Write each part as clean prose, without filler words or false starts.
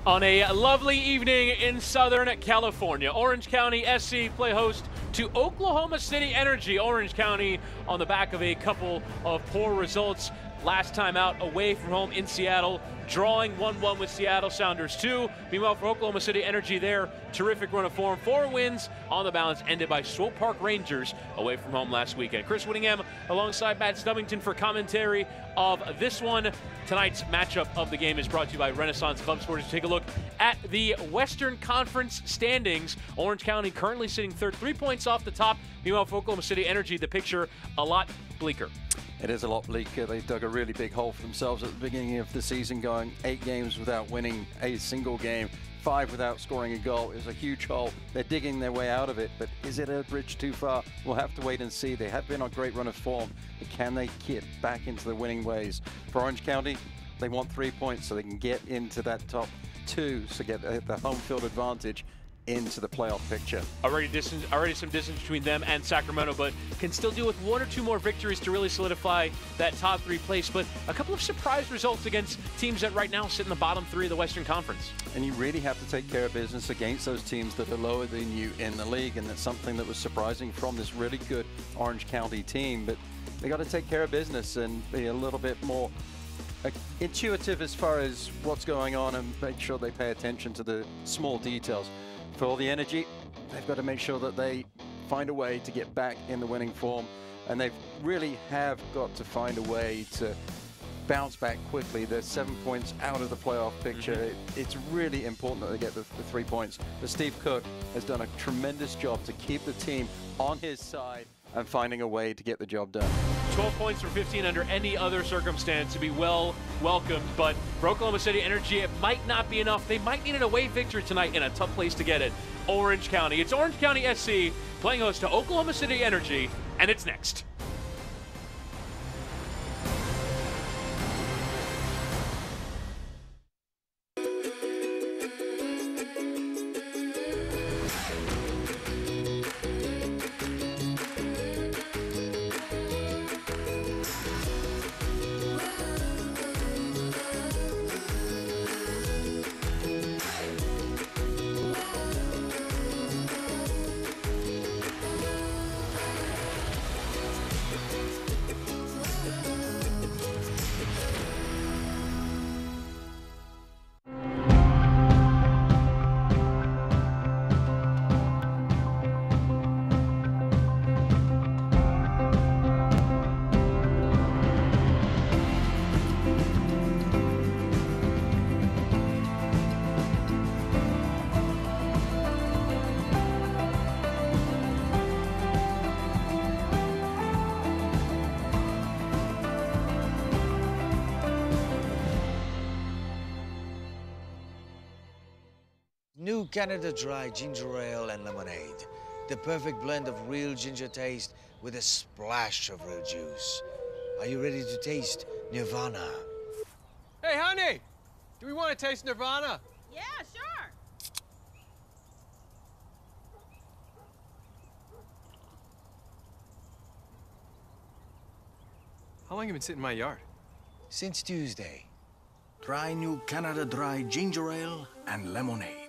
On a lovely evening in Southern California, Orange County SC play host to Oklahoma City Energy. Orange County on the back of a couple of poor results last time out away from home in Seattle, drawing 1-1 with Seattle Sounders 2. Meanwhile, for Oklahoma City Energy, their terrific run of form, 4 wins on the balance, ended by Swope Park Rangers away from home last weekend. Chris Whittingham alongside Matt Stubbington for commentary of this one. Tonight's matchup of the game is brought to you by Renaissance Club Sports. Take a look at the Western Conference standings. Orange County currently sitting third, 3 points off the top. Meanwhile, for Oklahoma City Energy, the picture a lot bleaker. It is a lot bleaker. They dug a really big hole for themselves at the beginning of the season, going 8 games without winning a single game, 5 without scoring a goal. It was a huge hole. They're digging their way out of it, but is it a bridge too far? We'll have to wait and see. They have been on a great run of form, but can they get back into the winning ways? For Orange County, they want 3 points so they can get into that top 2 to get the home field advantage into the playoff picture. Already some distance between them and Sacramento, but can still do with 1 or 2 more victories to really solidify that top 3 place. But a couple of surprise results against teams that right now sit in the bottom 3 of the Western Conference. And you really have to take care of business against those teams that are lower than you in the league, and that's something that was surprising from this really good Orange County team. But they got to take care of business and be a little bit more intuitive as far as what's going on and make sure they pay attention to the small details. For all the Energy, they've got to make sure that they find a way to get back in the winning form, and they really have got to find a way to bounce back quickly. They're 7 points out of the playoff picture. It's really important that they get the 3 points. But Steve Cook has done a tremendous job to keep the team on his side and finding a way to get the job done. 12 points from 15 under any other circumstance to be well welcomed, but for Oklahoma City Energy, it might not be enough. They might need an away victory tonight in a tough place to get it. Orange County. It's Orange County SC playing host to Oklahoma City Energy, and it's next. New Canada Dry Ginger Ale and Lemonade. The perfect blend of real ginger taste with a splash of real juice. Are you ready to taste Nirvana? Hey, honey! Do we want to taste Nirvana? Yeah, sure. How long have you been sitting in my yard? Since Tuesday. Try New Canada Dry Ginger Ale and Lemonade.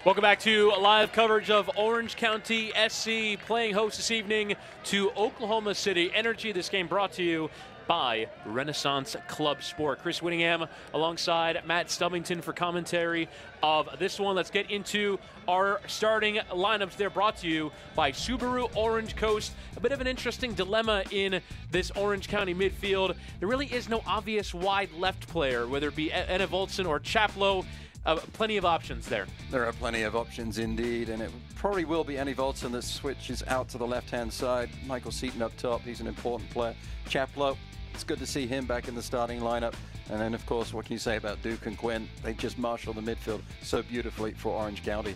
Welcome back to live coverage of Orange County SC playing host this evening to Oklahoma City Energy. This game brought to you by Renaissance Club Sport. Chris Whittingham alongside Matt Stubbington for commentary of this one. Let's get into our starting lineups. They're brought to you by Subaru Orange Coast. A bit of an interesting dilemma in this Orange County midfield. There really is no obvious wide left player, whether it be Anna Voltson or Chaplow. Plenty of options there. There are plenty of options indeed, and it probably will be Annie Voltson that switches out to the left-hand side. Michael Seaton up top, he's an important player. Chaplow, it's good to see him back in the starting lineup. And then, of course, what can you say about Duke and Quinn? They just marshal the midfield so beautifully for Orange County.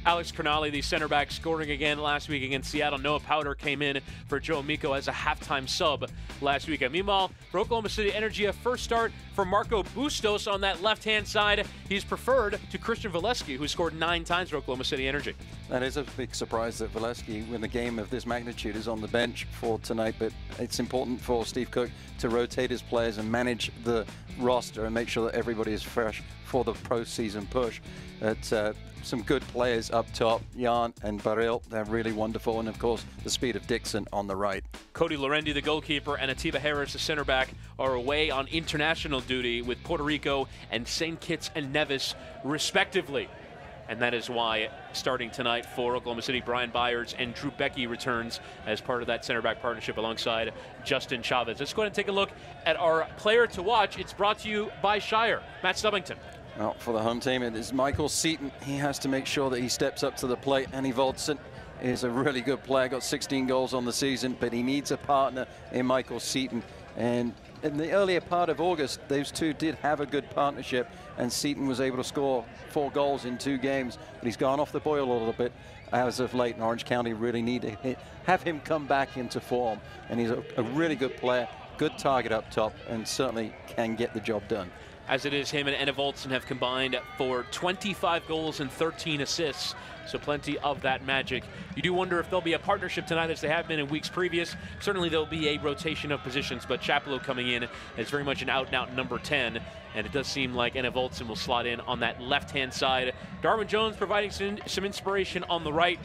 Alex Cronali, the center back, scoring again last week against Seattle. Noah Powder came in for Joe Miko as a halftime sub last weekend. Meanwhile, for Oklahoma City Energy, a first start for Marco Bustos on that left-hand side. He's preferred to Christian Valesky, who scored 9 times for Oklahoma City Energy. That is a big surprise that Valesky, in a game of this magnitude, is on the bench for tonight, but it's important for Steve Cook to rotate his players and manage the roster and make sure that everybody is fresh for the postseason push. Some good players up top, Jan and Baril, they're really wonderful, and of course the speed of Dixon on the right. Cody Lorendi, the goalkeeper, and Atiba Harris, the center back, are away on international duty with Puerto Rico and St. Kitts and Nevis, respectively. And that is why, starting tonight for Oklahoma City, Brian Byers and Drew Becky returns as part of that center back partnership alongside Justin Chavez. Let's go ahead and take a look at our player to watch. It's brought to you by Shire. Matt Stubbington. Well, for the home team, it is Michael Seaton. He has to make sure that he steps up to the plate. Annie Voldson is a really good player, got 16 goals on the season, but he needs a partner in Michael Seaton. And in the earlier part of August, those two did have a good partnership, and Seaton was able to score 4 goals in 2 games, but he's gone off the boil a little bit as of late, and Orange County really need to have him come back into form. And he's a really good player, good target up top, and certainly can get the job done. As it is, him and Anna Voltson have combined for 25 goals and 13 assists, so plenty of that magic. You do wonder if there'll be a partnership tonight as they have been in weeks previous. Certainly there'll be a rotation of positions, but Chapelo coming in as very much an out-and-out number 10, and it does seem like Anna Voltson will slot in on that left-hand side. Darwin Jones providing some inspiration on the right.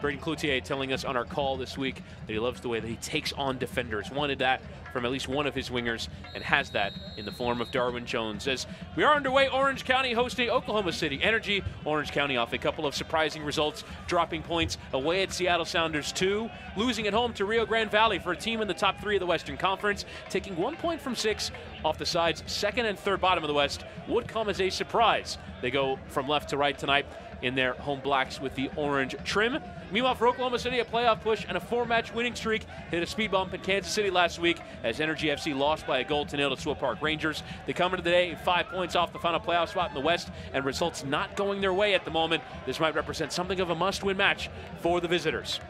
Braden Cloutier telling us on our call this week that he loves the way that he takes on defenders. Wanted that from at least one of his wingers and has that in the form of Darwin Jones. As we are underway, Orange County hosting Oklahoma City Energy. Orange County off a couple of surprising results, dropping points away at Seattle Sounders 2, losing at home to Rio Grande Valley for a team in the top 3 of the Western Conference, taking 1 point from 6 off the sides, second and third bottom of the West, would come as a surprise. They go from left to right tonight in their home blacks with the orange trim. Meanwhile, for Oklahoma City, a playoff push and a 4-match winning streak hit a speed bump in Kansas City last week as Energy FC lost by a goal to 0 to Sewell Park Rangers. They come into the day 5 points off the final playoff spot in the West, and results not going their way at the moment. This might represent something of a must-win match for the visitors.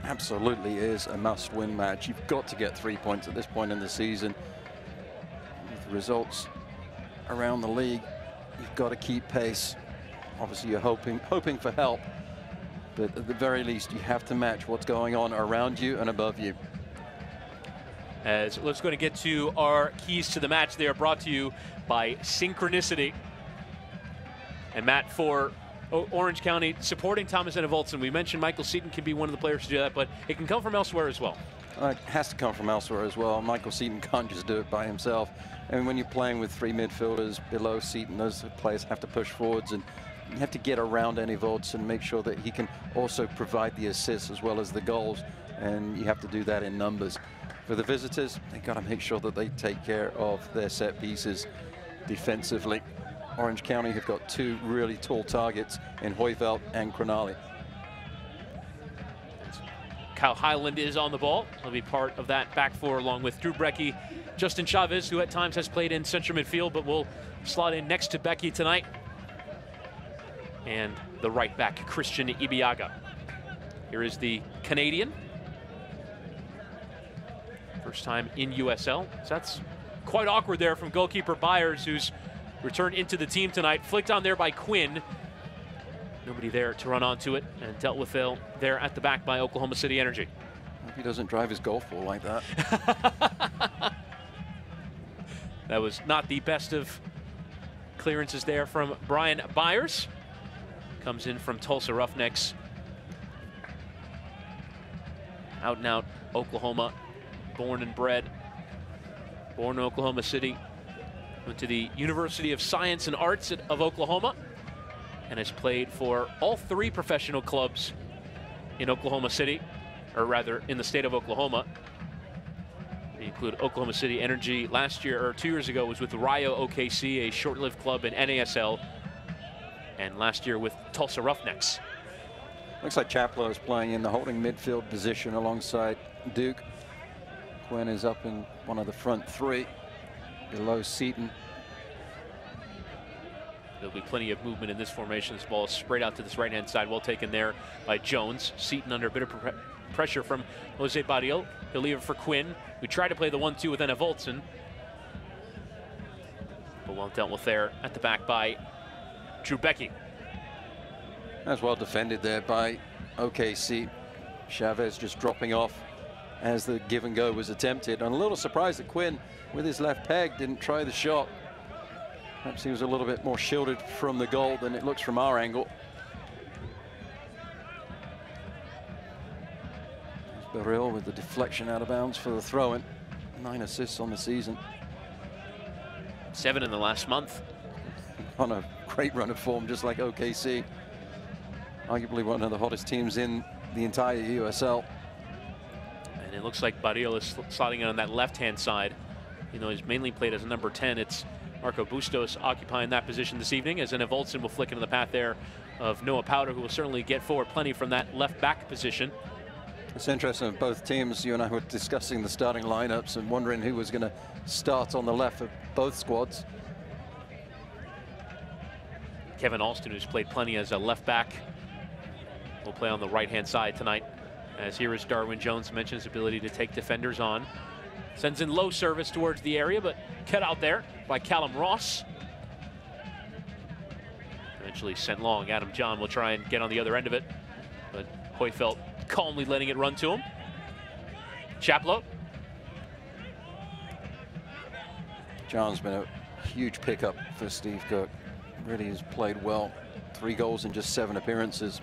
Absolutely is a must-win match. You've got to get 3 points at this point in the season. With the results around the league, you've got to keep pace. Obviously, you're hoping for help, but at the very least, you have to match what's going on around you and above you. As let's go to get to our keys to the match. They are brought to you by Synchronicity. And Matt, for Orange County supporting Thomas Anna Voltson, we mentioned Michael Seaton can be one of the players to do that, but it can come from elsewhere as well. It has to come from elsewhere as well. Michael Seaton can't just do it by himself. And when you're playing with 3 midfielders below Seaton, those players have to push forwards, and you have to get around Annie Voltson and make sure that he can also provide the assists as well as the goals, and you have to do that in numbers. For the visitors, they've got to make sure that they take care of their set pieces defensively. Orange County have got 2 really tall targets in Hoyveld and Cronali. Kyle Highland is on the ball. He'll be part of that back 4 along with Drew Brecky, Justin Chavez, who at times has played in central midfield but will slot in next to Becky tonight, and the right back, Christian Ibiaga. Here is the Canadian. First time in USL. So that's quite awkward there from goalkeeper Byers, who's returned into the team tonight. Flicked on there by Quinn. Nobody there to run onto it, and dealt with there at the back by Oklahoma City Energy. Hope he doesn't drive his golf ball like that. That was not the best of clearances there from Brian Byers. Comes in from Tulsa Roughnecks. Out and out Oklahoma, born and bred. Born in Oklahoma City. Went to the University of Science and Arts of Oklahoma, and has played for all 3 professional clubs in Oklahoma City, or rather in the state of Oklahoma. They include Oklahoma City Energy. Last year, or 2 years ago, was with Rio OKC, a short-lived club in NASL. And last year with Tulsa Roughnecks. Looks like Chapelo is playing in the holding midfield position alongside Duke. Quinn is up in one of the front 3. below Seton. There'll be plenty of movement in this formation. This ball is sprayed out to this right-hand side. Well taken there by Jones. Seton under a bit of pressure from Jose Barrio. He'll leave it for Quinn. We tried to play the 1-2 with Enevoltson. But well dealt with there at the back by Drew Becky. That's well defended there by OKC. Chavez just dropping off as the give and go was attempted. I'm a little surprised that Quinn, with his left peg, didn't try the shot. Perhaps he was a little bit more shielded from the goal than it looks from our angle. There's Baril with the deflection out of bounds for the throw-in. 9 assists on the season. 7 in the last month. On a great run of form, just like OKC. Arguably one of the hottest teams in the entire USL. And it looks like Barrio is sliding in on that left-hand side. You know, he's mainly played as a number 10. It's Marco Bustos occupying that position this evening, as Enevoltson will flick into the path there of Noah Powder, who will certainly get forward plenty from that left back position. It's interesting, both teams, you and I were discussing the starting lineups and wondering who was going to start on the left of both squads. Kevin Alston, who's played plenty as a left back, will play on the right-hand side tonight. As here is Darwin Jones, mentions his ability to take defenders on. Sends in low service towards the area, but cut out there by Callum Ross. Eventually sent long. Adam John will try and get on the other end of it, but Hoyfeld calmly letting it run to him. Chaplow. John's been a huge pickup for Steve Cook. Really has played well. 3 goals in just 7 appearances.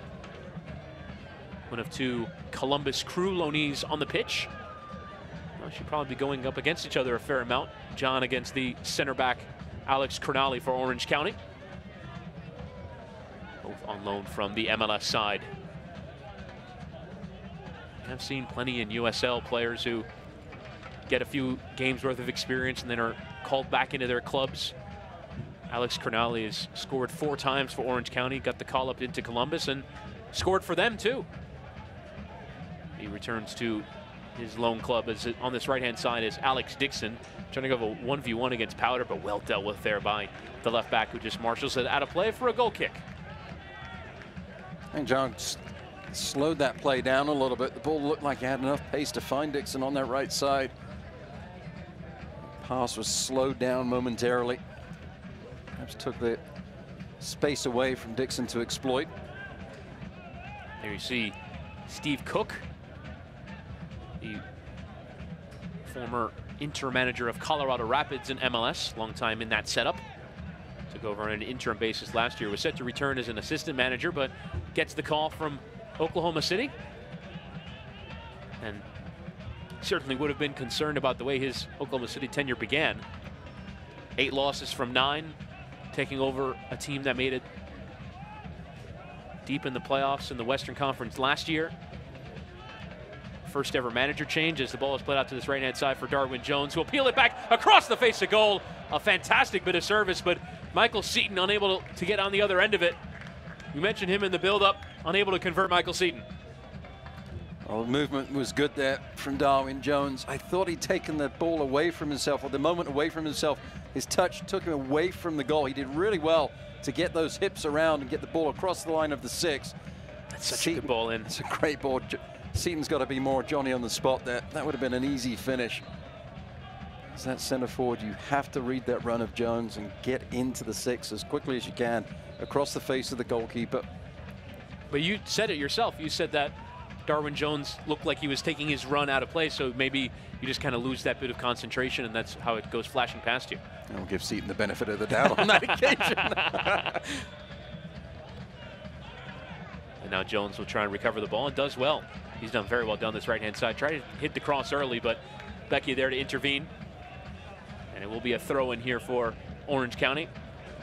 One of 2 Columbus Crew loanees on the pitch. Well, should probably be going up against each other a fair amount. John against the center back Alex Cronali for Orange County. Both on loan from the MLS side. I've seen plenty in USL players who get a few games worth of experience and then are called back into their clubs. Alex Cronali has scored 4 times for Orange County, got the call up into Columbus and scored for them too. He returns to his lone club. As on this right-hand side is Alex Dixon, trying to go a 1v1 against Powder, but well dealt with there by the left back, who just marshals it out of play for a goal kick. And John slowed that play down a little bit. The ball looked like it had enough pace to find Dixon on that right side. Pass was slowed down momentarily. Perhaps took the space away from Dixon to exploit. There you see Steve Cook, the former interim manager of Colorado Rapids in MLS, long time in that setup. Took over on an interim basis last year, was set to return as an assistant manager, but gets the call from Oklahoma City. And certainly would have been concerned about the way his Oklahoma City tenure began. 8 losses from 9, taking over a team that made it deep in the playoffs in the Western Conference last year. First ever manager change as the ball is played out to this right-hand side for Darwin Jones, who will peel it back across the face of goal. A fantastic bit of service, but Michael Seton unable to get on the other end of it. We mentioned him in the build-up, unable to convert Michael Seton. Well, the movement was good there from Darwin Jones. I thought he'd taken the ball away from himself, or the moment away from himself. His touch took him away from the goal. He did really well to get those hips around and get the ball across the line of the 6. That's such a good ball in. It's a great ball. Seton's got to be more Johnny on the spot there. That would have been an easy finish. As that center forward, you have to read that run of Jones and get into the 6 as quickly as you can across the face of the goalkeeper. But you said it yourself. You said that Darwin Jones looked like he was taking his run out of play, so maybe you just kind of lose that bit of concentration, and that's how it goes flashing past you. I'll give Seton the benefit of the doubt on that occasion. And now Jones will try and recover the ball and does well. He's done very well down this right-hand side. Tried to hit the cross early, but Becky there to intervene. And it will be a throw in here for Orange County.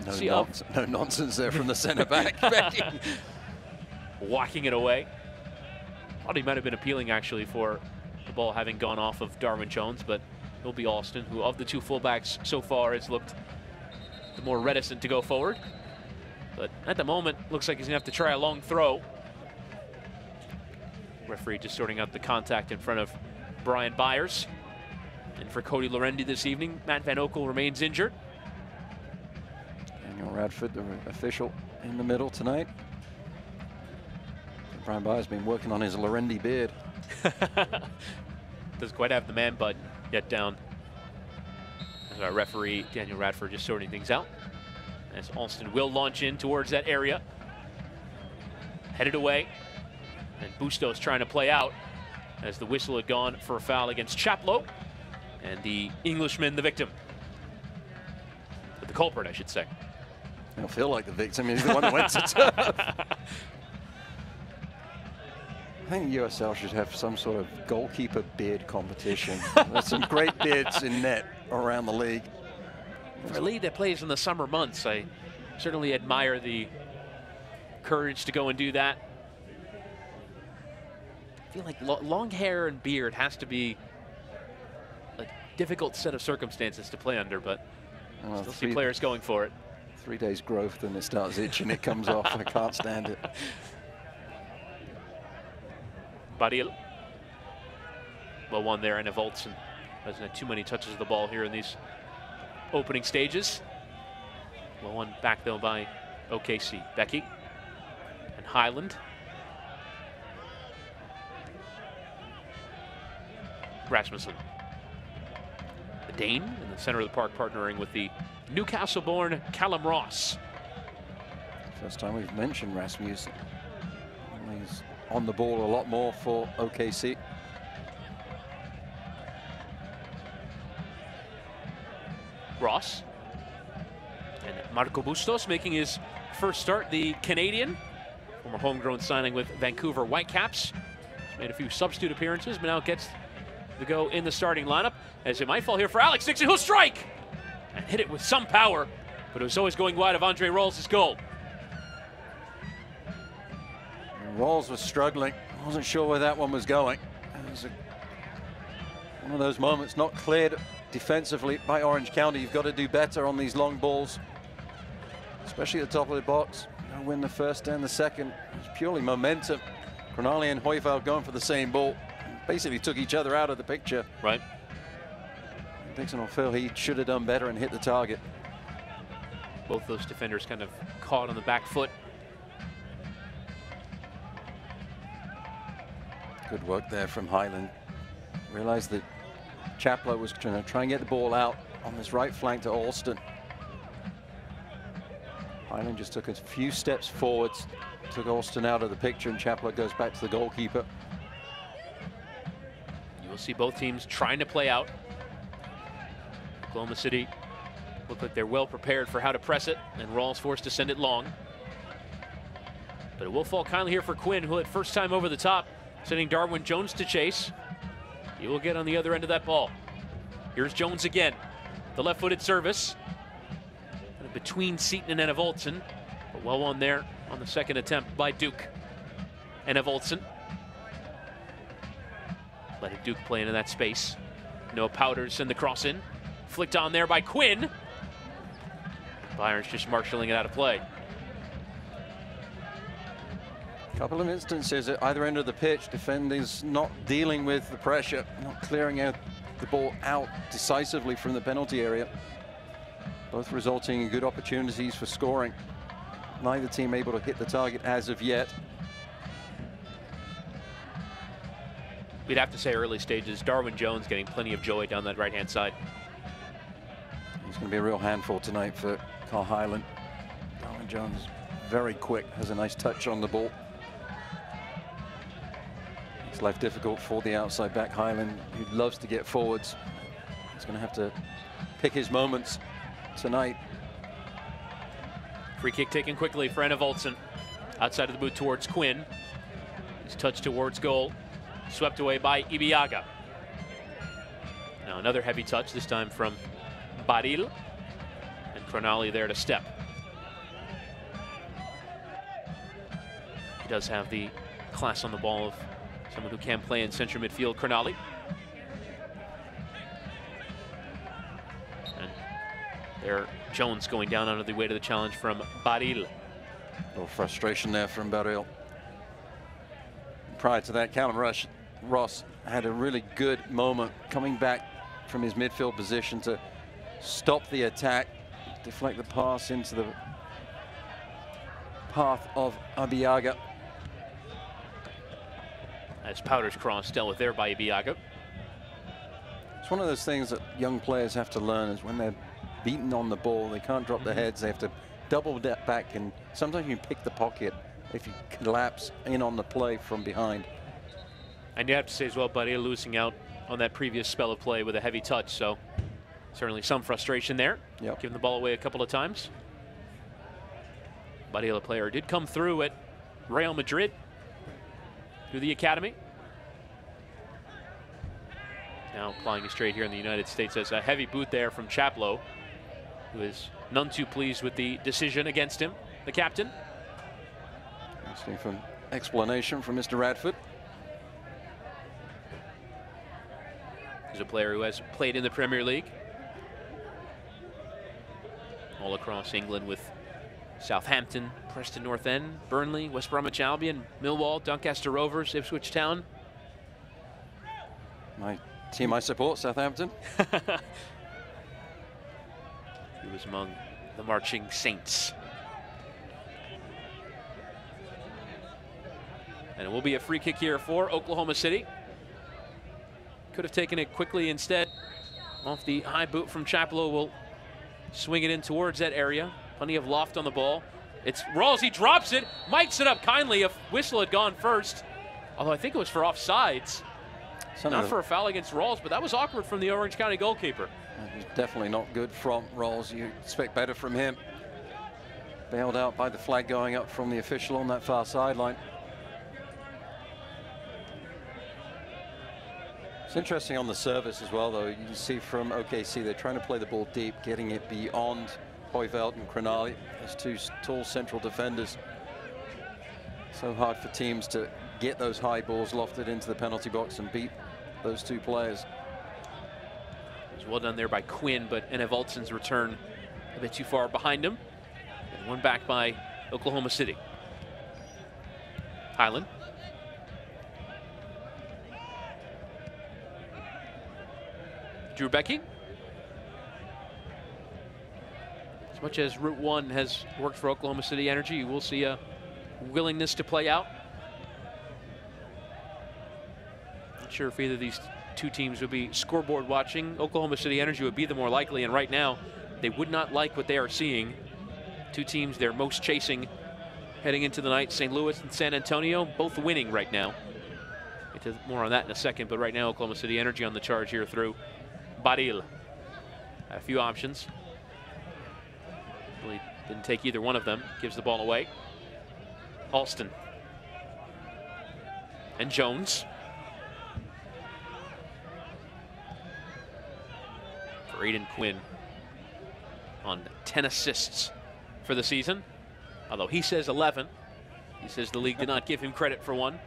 No nonsense there from the center back. Becky. Walking it away. Thought he might have been appealing actually for the ball having gone off of Darwin Jones, but it'll be Alston, who of the 2 fullbacks so far has looked the more reticent to go forward. But at the moment, looks like he's gonna have to try a long throw. Referee just sorting out the contact in front of Brian Byers. And for Cody Lorendi this evening, Matt Van Oekel remains injured. Daniel Radford, the official, in the middle tonight. Brian Byers been working on his Lorendi beard. Doesn't quite have the man bun yet down. As our referee, Daniel Radford, just sorting things out. As Alston will launch in towards that area. Headed away. And Bustos trying to play out as the whistle had gone for a foul against Chaplow. And the Englishman, the victim. But the culprit, I should say. I don't feel like the victim. He's the one that went to turf. I think USL should have some sort of goalkeeper beard competition. There's some great beards in net around the league. For a league that plays in the summer months, I certainly admire the courage to go and do that. I feel like long hair and beard has to be a difficult set of circumstances to play under, but I still see players going for it. 3 days growth and it starts itching, it comes off. I can't stand it. Baril. Well, one there, and Voltson hasn't had too many touches of the ball here in these opening stages. Well, one back though by OKC. Becky and Highland. Rasmussen. The Dane in the center of the park, partnering with the Newcastle-born Callum Ross. First time we've mentioned Rasmussen. He's on the ball a lot more for OKC. Ross. And Marco Bustos making his first start, the Canadian. Former homegrown signing with Vancouver Whitecaps. He's made a few substitute appearances, but now gets to go in the starting lineup. As it might fall here for Alex Dixon, who'll strike! And hit it with some power, but it was always going wide of Andre Rawls' goal. Rawls was struggling. Wasn't sure where that one was going. It was one of those moments not cleared defensively by Orange County. You've got to do better on these long balls, especially at the top of the box. Got to win the first and the second. It's purely momentum. Cronali and Hoyveld going for the same ball. Basically took each other out of the picture. Right. Dixon will feel he should have done better and hit the target. Both those defenders kind of caught on the back foot. Good work there from Highland. Realized that Chaplow was trying to try and get the ball out on this right flank to Alston. Highland just took a few steps forwards, took Alston out of the picture, and Chaplow goes back to the goalkeeper. You will see both teams trying to play out. Oklahoma City look like they're well prepared for how to press it, and Rawls forced to send it long. But it will fall kindly here for Quinn, who at first time over the top, sending Darwin Jones to chase. He will get on the other end of that ball. Here's Jones again. The left-footed service. Kind of between Seaton and Evoltson. But well won there on the second attempt by Duke. And Evoltson. Letting Duke play into that space. Noah Powder send the cross in. Flicked on there by Quinn. Bayern's just marshalling it out of play. Couple of instances at either end of the pitch, defenders not dealing with the pressure, not clearing out the ball out decisively from the penalty area. Both resulting in good opportunities for scoring. Neither team able to hit the target as of yet. We'd have to say early stages, Darwin Jones getting plenty of joy down that right-hand side. He's going to be a real handful tonight for Carl Highland. Darwin Jones, very quick, has a nice touch on the ball. It's life difficult for the outside back Highland, who loves to get forwards. He's going to have to pick his moments tonight. Free kick taken quickly for Anna Voltson. Outside of the boot towards Quinn. His touch towards goal. Swept away by Ibiaga. Now another heavy touch, this time from Baril. And Cronali there to step. He does have the class on the ball of someone who can play in central midfield, Cronali. And there, Jones going down under the weight of the challenge from Baril. A little frustration there from Baril. Prior to that, Callum Ross had a really good moment coming back from his midfield position to stop the attack, deflect the pass into the path of Abiaga. As Powder's cross dealt with there by Abiaga. It's one of those things that young players have to learn, is when they're beaten on the ball, they can't drop their heads, they have to double that back, and sometimes you can pick the pocket if you collapse in on the play from behind. And you have to say as well, Buddy, losing out on that previous spell of play with a heavy touch, so certainly some frustration there. Yep. Giving the ball away a couple of times. Buddy, a player, did come through at Real Madrid through the academy. Now plying his trade here in the United States as a heavy boot there from Chaplow, who is none too pleased with the decision against him, the captain. Asking for explanation from Mr. Radford. He's a player who has played in the Premier League all across England with Southampton, Preston North End, Burnley, West Bromwich Albion, Millwall, Doncaster Rovers, Ipswich Town. My team I support, Southampton. He was among the marching saints. And it will be a free kick here for Oklahoma City. Could have taken it quickly instead. Off the high boot from Chaplow, will swing it in towards that area. Plenty of loft on the ball. It's Rawls, he drops it, mics it up kindly. A whistle had gone first, although I think it was for offsides. Not for a foul against Rawls, but that was awkward from the Orange County goalkeeper. That was definitely not good from Rawls. You expect better from him. Bailed out by the flag going up from the official on that far sideline. It's interesting on the service as well, though. You can see from OKC, they're trying to play the ball deep, getting it beyond Hoyveld and Crenali as two tall central defenders. So hard for teams to get those high balls lofted into the penalty box and beat those two players. It was well done there by Quinn, but Enevoldson's return a bit too far behind him. And one back by Oklahoma City. Highland. Drew Becky. As much as Route 1 has worked for Oklahoma City Energy, you will see a willingness to play out. Not sure if either of these two teams would be scoreboard watching. Oklahoma City Energy would be the more likely, and right now they would not like what they are seeing. Two teams they're most chasing heading into the night, St. Louis and San Antonio, both winning right now. Get to more on that in a second, but right now Oklahoma City Energy on the charge here through Baril. A few options. Really didn't take either one of them. Gives the ball away. Alston. And Jones. For Aiden Quinn on 10 assists for the season. Although he says 11. He says the league did not give him credit for one.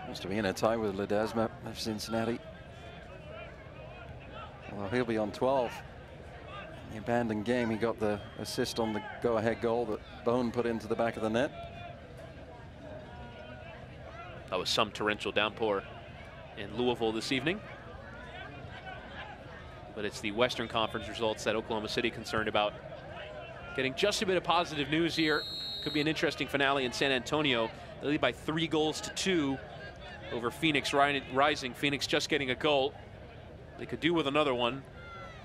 Wants to be in a tie with Ledesma of Cincinnati. Well, he'll be on 12. In the abandoned game, he got the assist on the go-ahead goal that Bone put into the back of the net. That was some torrential downpour in Louisville this evening. But it's the Western Conference results that Oklahoma City concerned about. Getting just a bit of positive news here. Could be an interesting finale in San Antonio. They lead by 3-2 over Phoenix Rising. Phoenix just getting a goal. They could do with another one.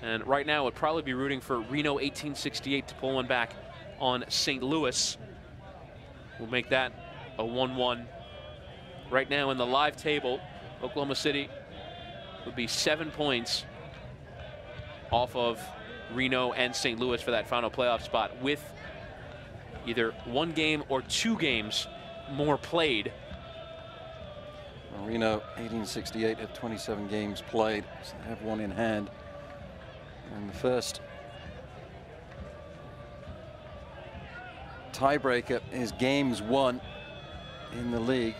And right now would probably be rooting for Reno 1868 to pull one back on St. Louis. We'll make that a 1-1. Right now in the live table, Oklahoma City would be 7 points off of Reno and St. Louis for that final playoff spot, with either one game or 2 games more played. Well, Reno 1868 have 27 games played, so they have one in hand. And the first tiebreaker is games won in the league.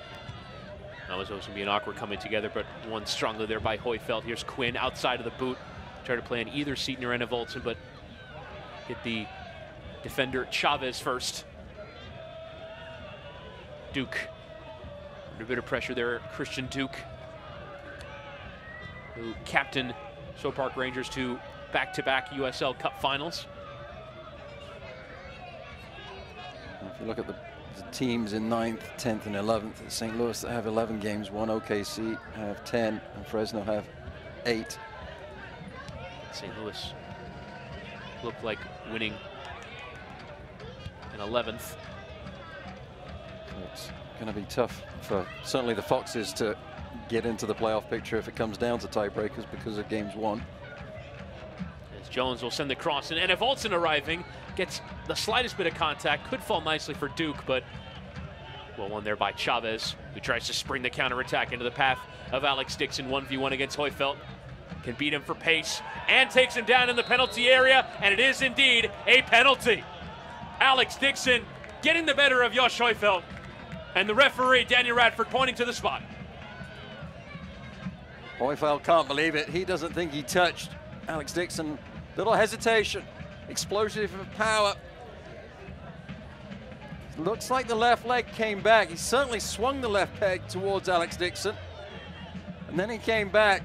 That was always going to be an awkward coming together, but one strongly there by Hoyfeld. Here's Quinn outside of the boot. Tried to play on either Seton or Enevoldsson, but hit the defender Chavez first. Duke. Under a bit of pressure there, Christian Duke. who captained Stowe Park Rangers to back-to-back USL Cup finals. If you look at the teams in 9th, 10th, and 11th, at St. Louis that have 11 games, one OKC have 10, and Fresno have 8. St. Louis looked like winning in 11th. It's going to be tough for certainly the Foxes to get into the playoff picture if it comes down to tiebreakers because of games 1. As Jones will send the cross, and if Olsen arriving gets the slightest bit of contact, could fall nicely for Duke, but well won there by Chavez, who tries to spring the counterattack into the path of Alex Dixon. 1v1 against Hoyfeld. Can beat him for pace and takes him down in the penalty area, and it is indeed a penalty. Alex Dixon getting the better of Josh Hoyfeld, and the referee, Daniel Radford, pointing to the spot. Hoyfeld can't believe it. He doesn't think he touched Alex Dixon. Little hesitation, explosive power. Looks like the left leg came back. He certainly swung the left peg towards Alex Dixon, and then he came back.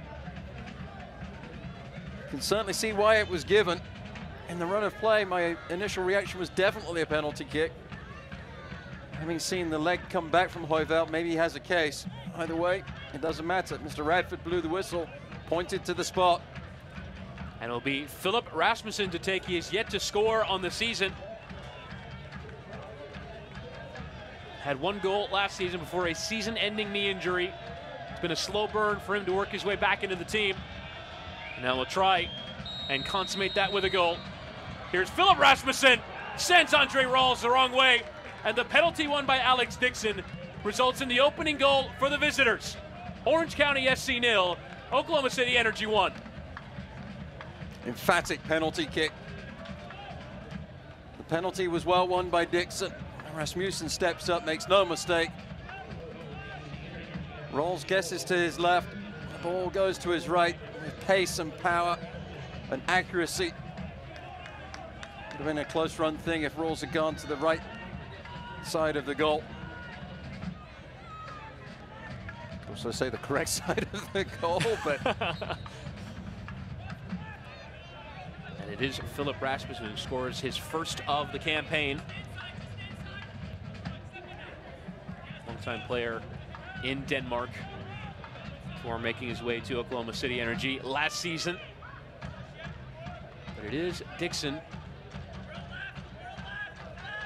You can certainly see why it was given. In the run of play, my initial reaction was definitely a penalty kick. Having seen the leg come back from Hoyfeld, maybe he has a case. Either way, it doesn't matter. Mr. Radford blew the whistle, pointed to the spot. And it'll be Philip Rasmussen to take. He is yet to score on the season. Had 1 goal last season before a season-ending knee injury. It's been a slow burn for him to work his way back into the team. Now we'll try and consummate that with a goal. Here's Philip Rasmussen, sends Andre Rawls the wrong way, and the penalty won by Alex Dixon results in the opening goal for the visitors. Orange County SC 0, Oklahoma City Energy 1. Emphatic penalty kick. The penalty was well won by Dixon. Rasmussen steps up, makes no mistake. Rawls guesses to his left. The ball goes to his right with pace and power and accuracy. Would have been a close run thing if Rawls had gone to the right side of the goal. Also say the correct side of the goal, but and it is Philip Rasmussen who scores his first of the campaign. Longtime player in Denmark before making his way to Oklahoma City Energy last season. But it is Dixon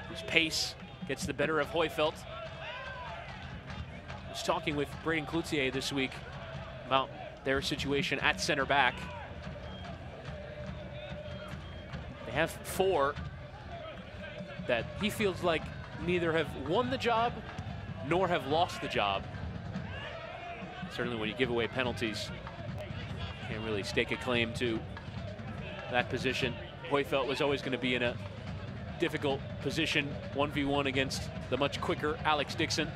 whose pace gets the better of Hoyfeld. I was talking with Braden Cloutier this week about their situation at center back. They have 4 that he feels like neither have won the job nor have lost the job. Certainly when you give away penalties, you can't really stake a claim to that position. Hoyfeld was always going to be in a difficult position, 1v1 against the much quicker Alex Dixon.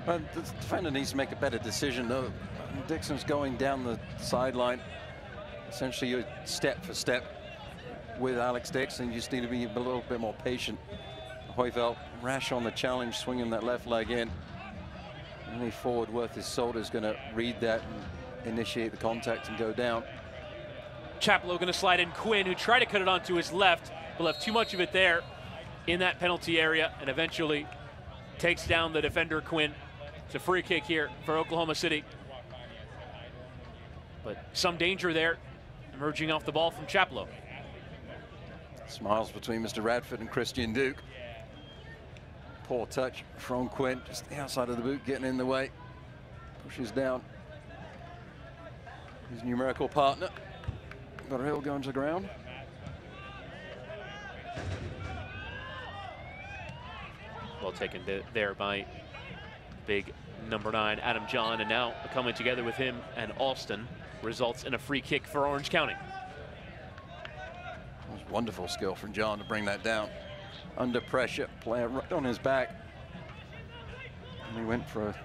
Well, the defender needs to make a better decision, though. Dixon's going down the sideline. Essentially, you're step for step with Alex Dixon. You just need to be a little bit more patient. Hoyfeld rash on the challenge, swinging that left leg in. Any forward worth his salt is going to read that and initiate the contact and go down. Chaplow going to slide in Quinn, who tried to cut it onto his left, but left too much of it there in that penalty area, and eventually takes down the defender Quinn. It's a free kick here for Oklahoma City. But some danger there, emerging off the ball from Chaplow. Smiles between Mr. Radford and Christian Duke. Poor touch from Quinn, just the outside of the boot, getting in the way. Pushes down his numerical partner. Got a hill going to the ground. Well taken there by big number 9, Adam John, and now coming together with him and Alston results in a free kick for Orange County. It was wonderful skill from John to bring that down. Under pressure, player right on his back. And he went for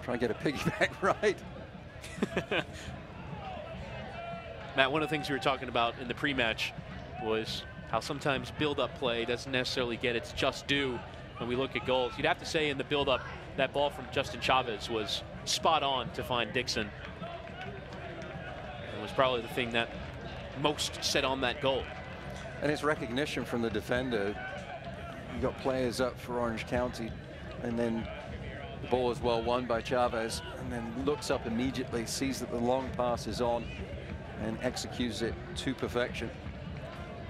try and get a piggyback right. Matt, one of the things we were talking about in the pre-match was how sometimes build-up play doesn't necessarily get its just due when we look at goals. You'd have to say in the build-up, that ball from Justin Chavez was spot on to find Dixon. was probably the thing that most set on that goal. And it's recognition from the defender. You got players up for Orange County, and then the ball is well won by Chavez, and then looks up immediately, sees that the long pass is on, and executes it to perfection.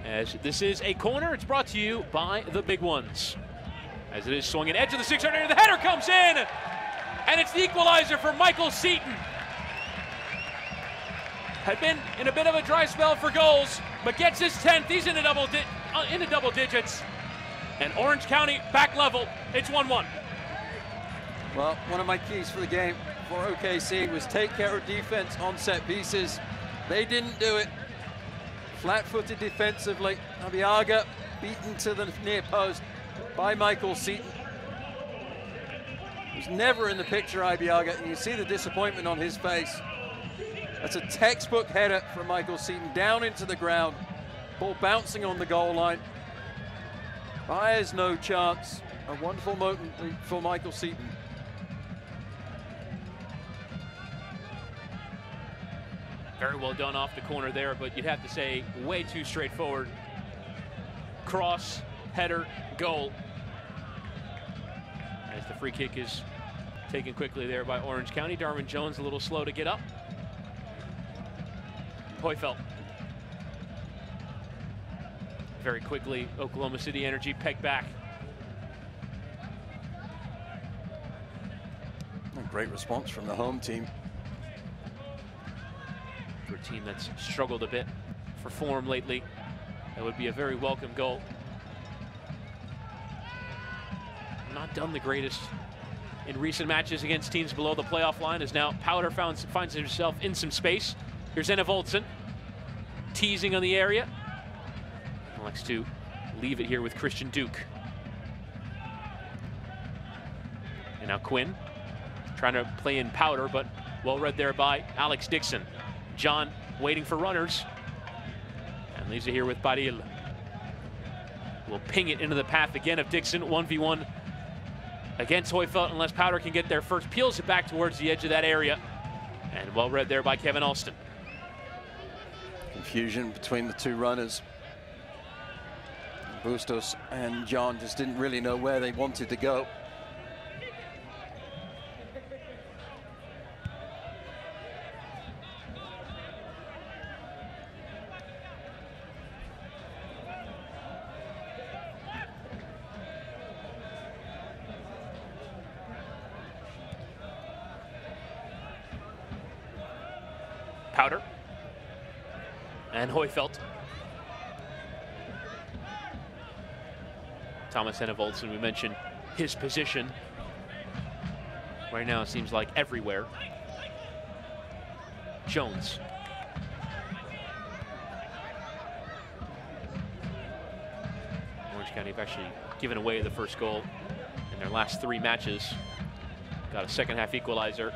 As this is a corner, it's brought to you by the Big Ones. As it is swinging edge of the 600 area, the header comes in, and it's the equalizer for Michael Seaton. Had been in a bit of a dry spell for goals, but gets his 10th. He's into double digits, and Orange County back level. It's 1-1. Well, one of my keys for the game for OKC was take care of defense on set pieces. They didn't do it. Flat-footed defensively. Abiaga beaten to the near post by Michael Seaton. He was never in the picture, Abiaga, and you see the disappointment on his face. That's a textbook header from Michael Seaton down into the ground. Ball bouncing on the goal line. Fires no chance. A wonderful moment for Michael Seaton. Very well done off the corner there, but you'd have to say way too straightforward. Cross, header, goal. As the free kick is taken quickly there by Orange County. Darwin Jones a little slow to get up. Hoyfeld. Very quickly, Oklahoma City Energy pegged back. A great response from the home team. For a team that's struggled a bit for form lately, that would be a very welcome goal. Not done the greatest in recent matches against teams below the playoff line, as now Powder finds himself in some space. Here's Enna Voltson, teasing on the area. Likes to leave it here with Christian Duke. And now Quinn, trying to play in Powder, but well read there by Alex Dixon. John waiting for runners, and leaves it here with Baril. Will ping it into the path again of Dixon, 1v1 against Hoyfeld unless Powder can get there first. Peels it back towards the edge of that area, and well read there by Kevin Alston. Confusion between the two runners. Bustos and John just didn't really know where they wanted to go. Powder and Hoyfeld. Thomas Enna Voltson, we mentioned his position. Right now it seems like everywhere. Jones. Orange County have actually given away the first goal in their last 3 matches. Got a second half equalizer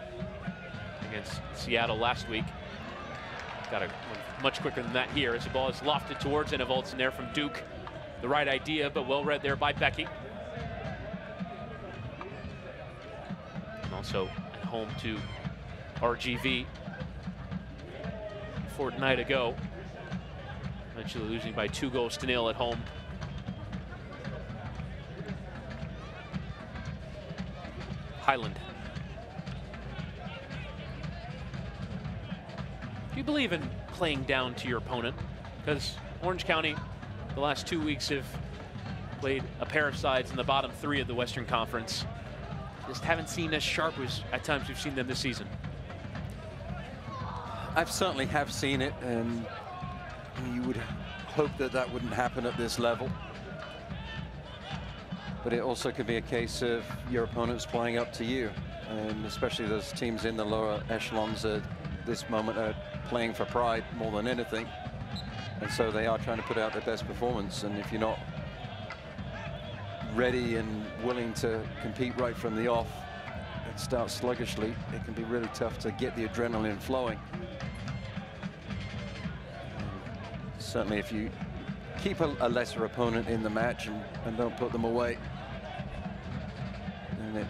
against Seattle last week. Got a much quicker than that here as the ball is lofted towards Enna Voltson there from Duke. The right idea, but well read there by Becky. And also at home to RGV a fortnight ago. Eventually losing by 2-0 at home. Highland. Do you believe in playing down to your opponent? Because Orange County, the last 2 weeks, have played a pair of sides in the bottom 3 of the Western Conference. Just haven't seen as sharp as at times we've seen them this season. I've certainly have seen it, and you would hope that that wouldn't happen at this level. But it also could be a case of your opponents playing up to you, and especially those teams in the lower echelons at this moment are playing for pride more than anything. And so they are trying to put out their best performance, and if you're not ready and willing to compete right from the off and start sluggishly, it can be really tough to get the adrenaline flowing. And certainly if you keep a lesser opponent in the match and don't put them away, then it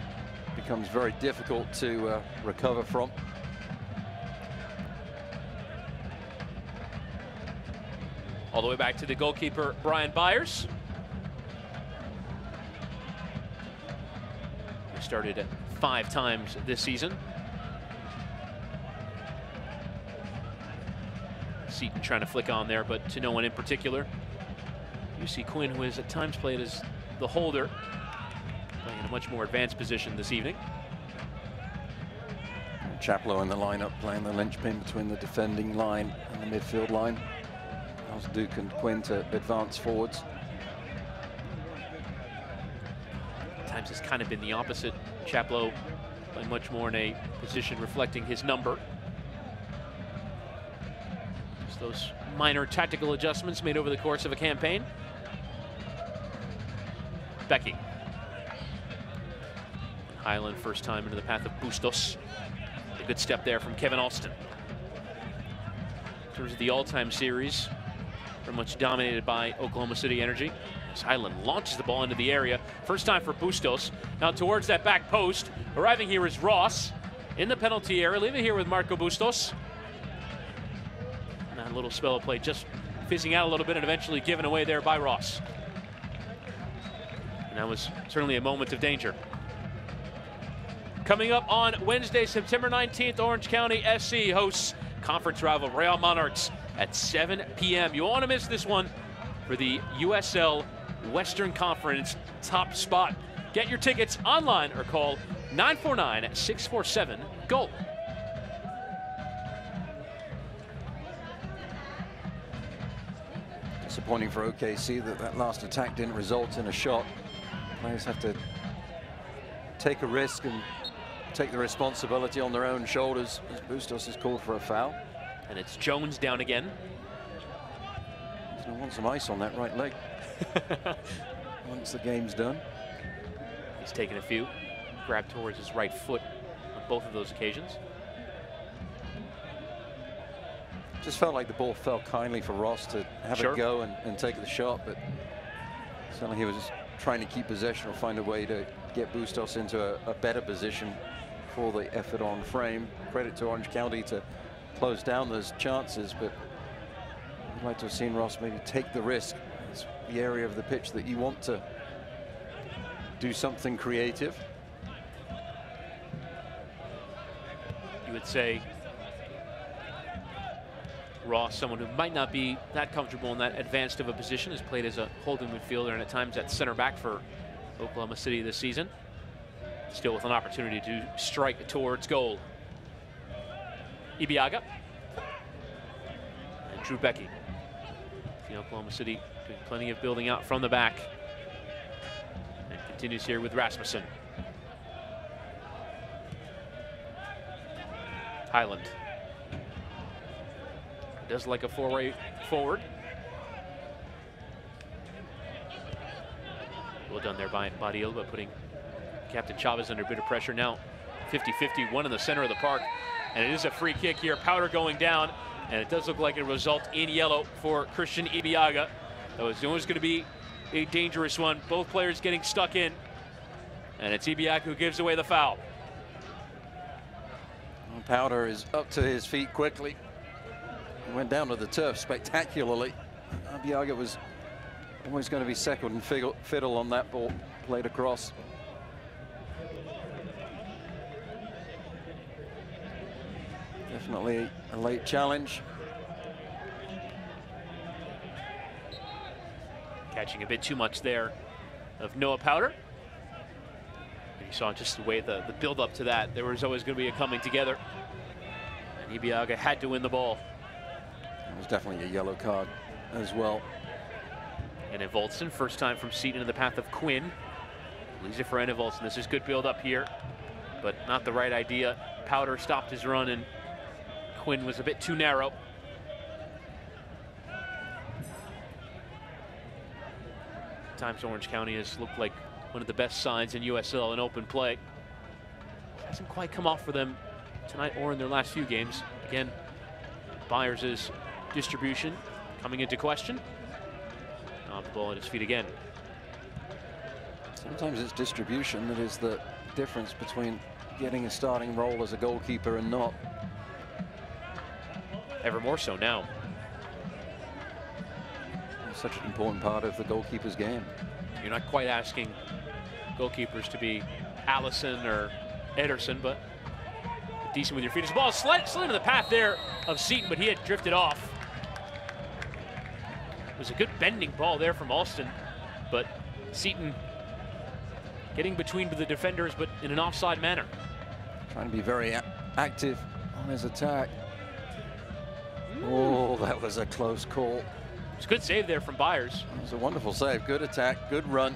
becomes very difficult to recover from. All the way back to the goalkeeper, Brian Byers. He started 5 times this season. Seaton trying to flick on there, but to no one in particular. You see Quinn, who has at times played as the holder, playing in a much more advanced position this evening. Chaplow in the lineup, playing the linchpin between the defending line and the midfield line. Allows Duke and Quinn to advance forwards. At times it's kind of been the opposite. Chaplow playing much more in a position reflecting his number. Just those minor tactical adjustments made over the course of a campaign. Becky. Highland first time into the path of Bustos. A good step there from Kevin Alston. In terms of the all-time series, very much dominated by Oklahoma City Energy. As Highland launches the ball into the area. First time for Bustos. Now towards that back post. Arriving here is Ross in the penalty area. Leaving here with Marco Bustos. And that little spell of play just fizzing out a little bit and eventually given away there by Ross. And that was certainly a moment of danger. Coming up on Wednesday, September 19th, Orange County SC hosts conference rival Real Monarchs at 7 p.m. You won't want to miss this one for the USL Western Conference top spot. Get your tickets online or call 949-647-GOAL. Disappointing for OKC that last attack didn't result in a shot. Players have to take a risk and take the responsibility on their own shoulders as Bustos is called for a foul. And it's Jones down again. He's going to want some ice on that right leg once the game's done. He's taken a few. Grabbed towards his right foot on both of those occasions. Just felt like the ball fell kindly for Ross to have a go and take the shot, but certainly he was just trying to keep possession or find a way to get Bustos into a better position for the effort on frame. Credit to Orange County to close down those chances, but I'd like to have seen Ross maybe take the risk. It's the area of the pitch that you want to do something creative. You would say Ross, someone who might not be that comfortable in that advanced of a position, has played as a holding midfielder and at times at center back for Oklahoma City this season. Still with an opportunity to strike towards goal. Ibiaga and Drew Becky. See Oklahoma City doing plenty of building out from the back. And continues here with Rasmussen. Highland does like a four-way forward. Well done there by Badilba, putting Captain Chavez under a bit of pressure. Now 50-50, one in the center of the park, and it is a free kick here. Powder going down, and it does look like it will result in yellow for Christian Ibiaga. That was always going to be a dangerous one. Both players getting stuck in, and it's Ibiaga who gives away the foul. Powder is up to his feet quickly. He went down to the turf spectacularly. Ibiaga was always going to be second and fiddle on that ball played across. Definitely a late challenge. Catching a bit too much there of Noah Powder. You saw just the way the build up to that. There was always going to be a coming together. And Ibiaga had to win the ball. It was definitely a yellow card as well. And Evolson, first time from Seaton in the path of Quinn. Leaves it for Evolson. This is good build up here, but not the right idea. Powder stopped his run and Quinn was a bit too narrow. At times Orange County has looked like one of the best sides in USL in open play. Hasn't quite come off for them tonight or in their last few games. Again, Byers' distribution coming into question. Now the ball at his feet again. Sometimes it's distribution that is the difference between getting a starting role as a goalkeeper and not. Ever more so now. such an important part of the goalkeeper's game. You're not quite asking goalkeepers to be Allison or Ederson, but decent with your feet. His ball slid into the path there of Seaton, but he had drifted off. It was a good bending ball there from Alston, but Seaton getting between the defenders, but in an offside manner. Trying to be very active on his attack. Oh, that was a close call. It's a good save there from Byers. It was a wonderful save. Good attack, good run.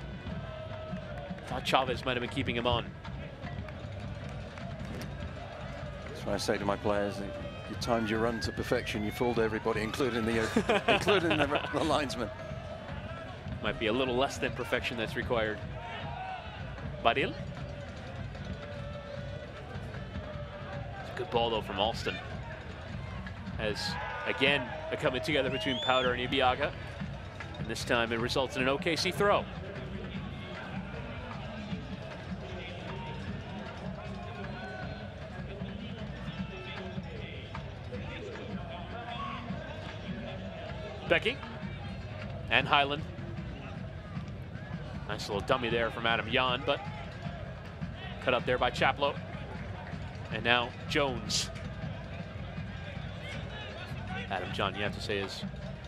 Thought Chavez might have been keeping him on. That's what I say to my players. You timed your run to perfection. You fooled everybody, including the the linesman. Might be a little less than perfection that's required. Badil. It's a good ball though from Alston. As again a coming together between Powder and Ibiaga, and this time it results in an OKC throw. Becky and Highland. Nice little dummy there from Adam Yan, but cut up there by Chaplow. And now Jones. Adam John, you have to say, has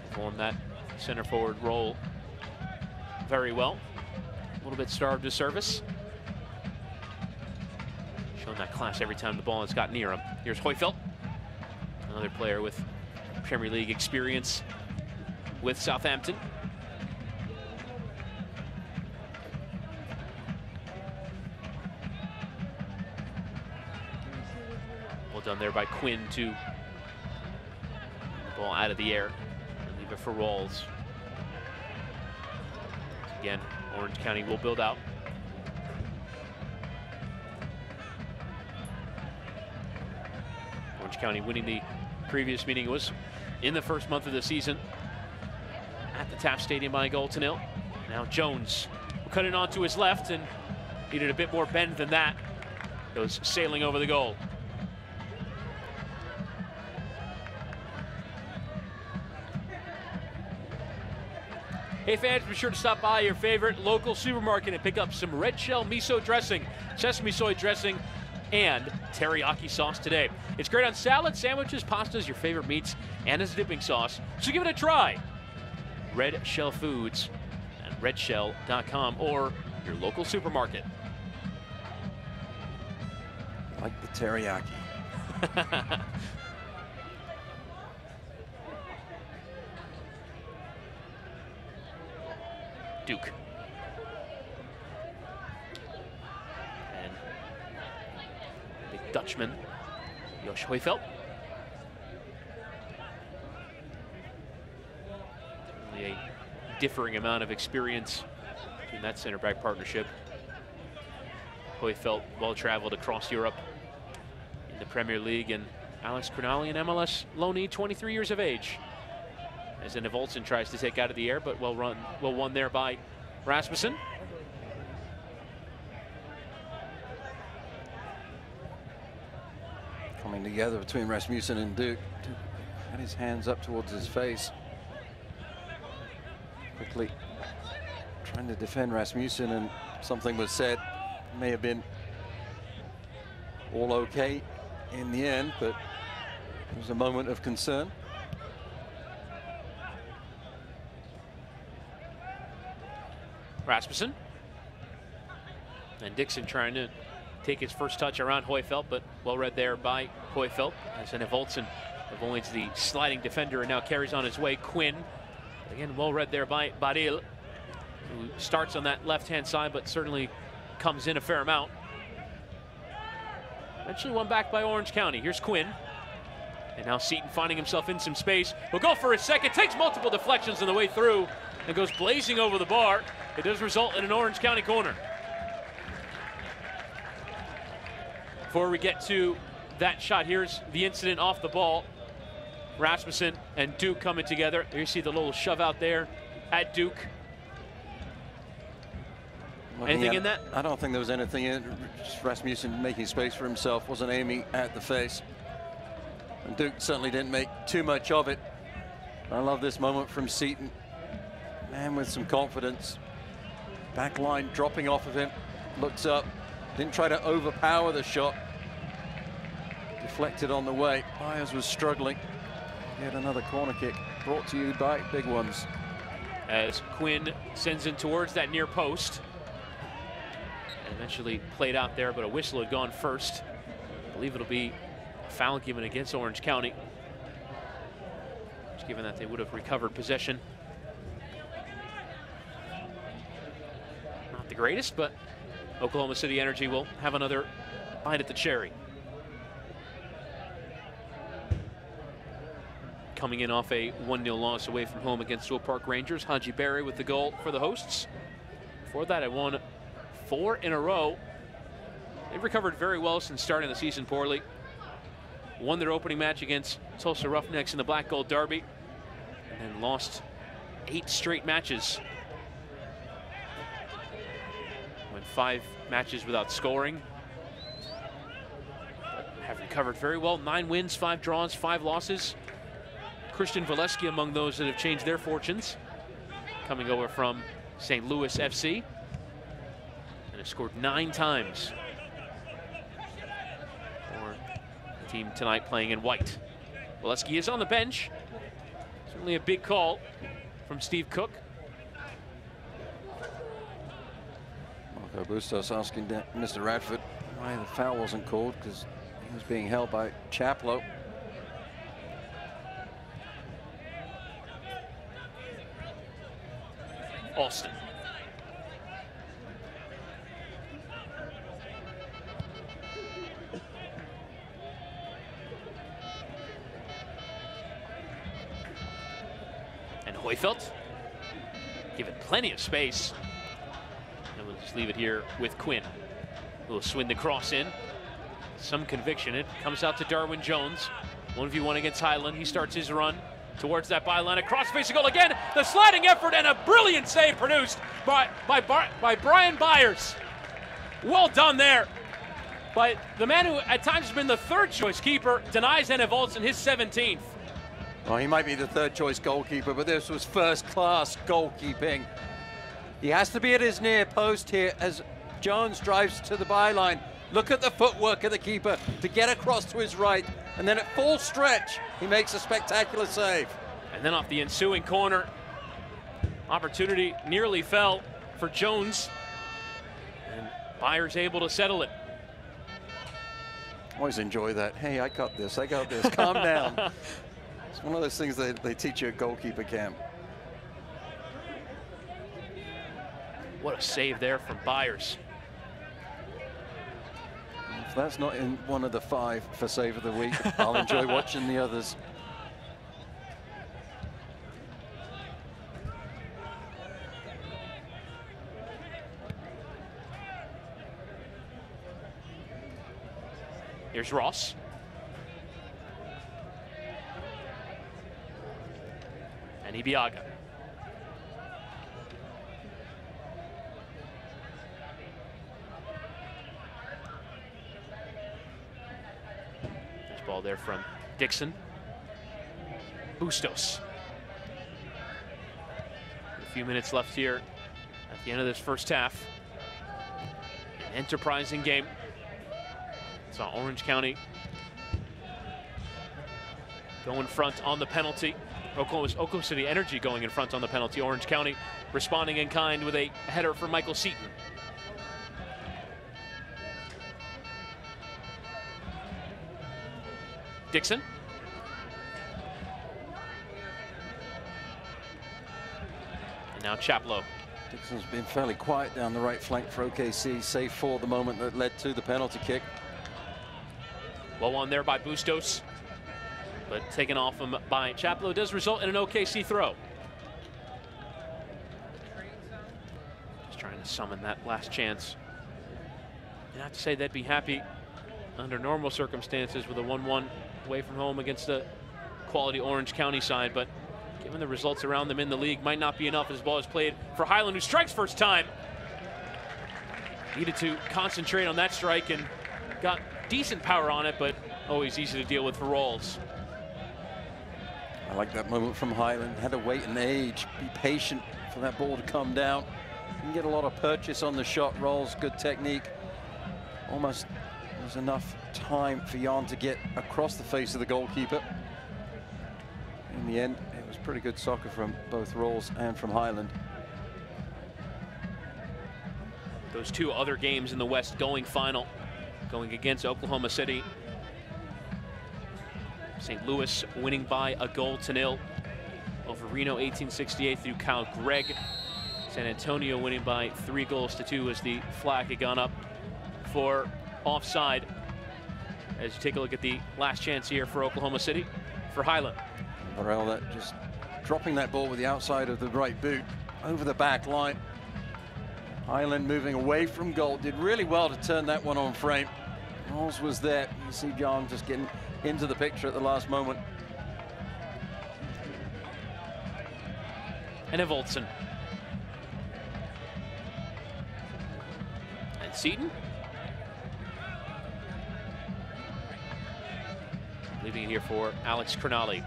performed that center forward role very well. A little bit starved of service. Showing that class every time the ball has got near him. Here's Hoyfeld, another player with Premier League experience with Southampton. Well done there by Quinn to the ball out of the air and leave it for Rawls. Again, Orange County will build out. Orange County winning the previous meeting was in the first month of the season at the Taft Stadium by a goal to nil. Now Jones will cut it onto his left and needed a bit more bend than that. Goes sailing over the goal. Hey fans, be sure to stop by your favorite local supermarket and pick up some red shell miso dressing, sesame soy dressing, and teriyaki sauce today. It's great on salads, sandwiches, pastas, your favorite meats, and as a dipping sauce. So give it a try. Red Shell Foods at redshell.com or your local supermarket. Like the teriyaki. Duke. And the big Dutchman, Josh Hoyfeld. Certainly a differing amount of experience between that center back partnership. Hoyfeld well traveled across Europe in the Premier League, and Alex Crognali, an MLS loanee, 23 years of age. As then Volson tries to take out of the air, but well won there by Rasmussen. Coming together between Rasmussen and Duke. Duke had his hands up towards his face. Quickly trying to defend Rasmussen, and something was said. May have been all okay in the end, but it was a moment of concern. Rasmussen. And Dixon trying to take his first touch around Hoyfeld, but well read there by Hoyfeld. As then Volson avoids the sliding defender and now carries on his way. Quinn, again, well read there by Badil, who starts on that left-hand side, but certainly comes in a fair amount. Eventually won back by Orange County. Here's Quinn. And now Seaton finding himself in some space. Will go for his second, takes multiple deflections on the way through, and goes blazing over the bar. It does result in an Orange County corner. Before we get to that shot, here's the incident off the ball. Rasmussen and Duke coming together. There you see the little shove out there at Duke. Anything in that? I don't think there was anything in it. Just Rasmussen making space for himself, wasn't aiming at the face. And Duke certainly didn't make too much of it. I love this moment from Seaton. And with some confidence. Back line dropping off of him. Looks up. Didn't try to overpower the shot. Deflected on the way. Byers was struggling. Get another corner kick brought to you by Big Ones. As Quinn sends in towards that near post. And eventually played out there, but a whistle had gone first. I believe it'll be a foul given against Orange County. Just given that they would have recovered possession. Not the greatest, but Oklahoma City Energy will have another bite at the cherry. Coming in off a 1-0 loss away from home against Swope Park Rangers, Haji Berry with the goal for the hosts. Before that, I won 4 in a row. They've recovered very well since starting the season poorly. Won their opening match against Tulsa Roughnecks in the Black Gold Derby, and then lost 8 straight matches. Went 5 matches without scoring. But have recovered very well. 9 wins, 5 draws, 5 losses. Christian Valesky among those that have changed their fortunes, coming over from St. Louis FC, and has scored 9 times for the team tonight playing in white. Valesky is on the bench. Certainly a big call from Steve Cook. Marco Bustos asking Mr. Radford why the foul wasn't called, because he was being held by Chaplow. Alston. And Hoyfelt, given plenty of space. And we'll just leave it here with Quinn, who will swing the cross in. Some conviction. It comes out to Darwin Jones. 1v1 against Highland. He starts his run towards that byline, across facing goal again. The sliding effort and a brilliant save produced by Brian Byers. Well done there. But the man who at times has been the 3rd choice keeper denies Enev Olsen his 17th. Well, he might be the 3rd choice goalkeeper, but this was first class goalkeeping. He has to be at his near post here as Jones drives to the byline. Look at the footwork of the keeper to get across to his right, and then at full stretch, he makes a spectacular save. And then off the ensuing corner, opportunity nearly fell for Jones, and Byers able to settle it. Always enjoy that. Hey, I got this, calm down. It's one of those things they teach you at goalkeeper camp. What a save there from Byers. If that's not in one of the 5 for save of the week, I'll enjoy watching the others. Here's Ross. And Ibiaga. Ball there from Dixon. Bustos. A few minutes left here at the end of this first half. An enterprising game. Saw Orange County go in front on the penalty. Oklahoma City Energy going in front on the penalty. Orange County responding in kind with a header for Michael Seaton. Dixon. And now Chaplow. Dixon's been fairly quiet down the right flank for OKC, save for the moment that led to the penalty kick. Well on there by Bustos, but taken off him by Chaplow does result in an OKC throw. Just trying to summon that last chance. And I have to say they'd be happy under normal circumstances with a 1-1 away from home against a quality Orange County side, but given the results around them in the league, might not be enough as ball is played for Highland, who strikes first time. Needed to concentrate on that strike and got decent power on it, but always easy to deal with for Rawls. I like that moment from Highland. Had to wait and age, be patient for that ball to come down. Didn't get a lot of purchase on the shot rolls, good technique. Almost was enough time for Jan to get across the face of the goalkeeper. In the end, it was pretty good soccer from both Rolls and from Highland. Those two other games in the West going final, going against Oklahoma City. St. Louis winning by 1-0 over Reno 1868 through Kyle Gregg. San Antonio winning by 3-2 as the flag had gone up for offside. As you take a look at the last chance here for Oklahoma City, for Highland. Burrell that just dropping that ball with the outside of the right boot over the back line. Highland moving away from goal, did really well to turn that one on frame. Rolls was there. You see Jan just getting into the picture at the last moment. And Evoltson. And Seaton. Leaving it here for Alex Crognale.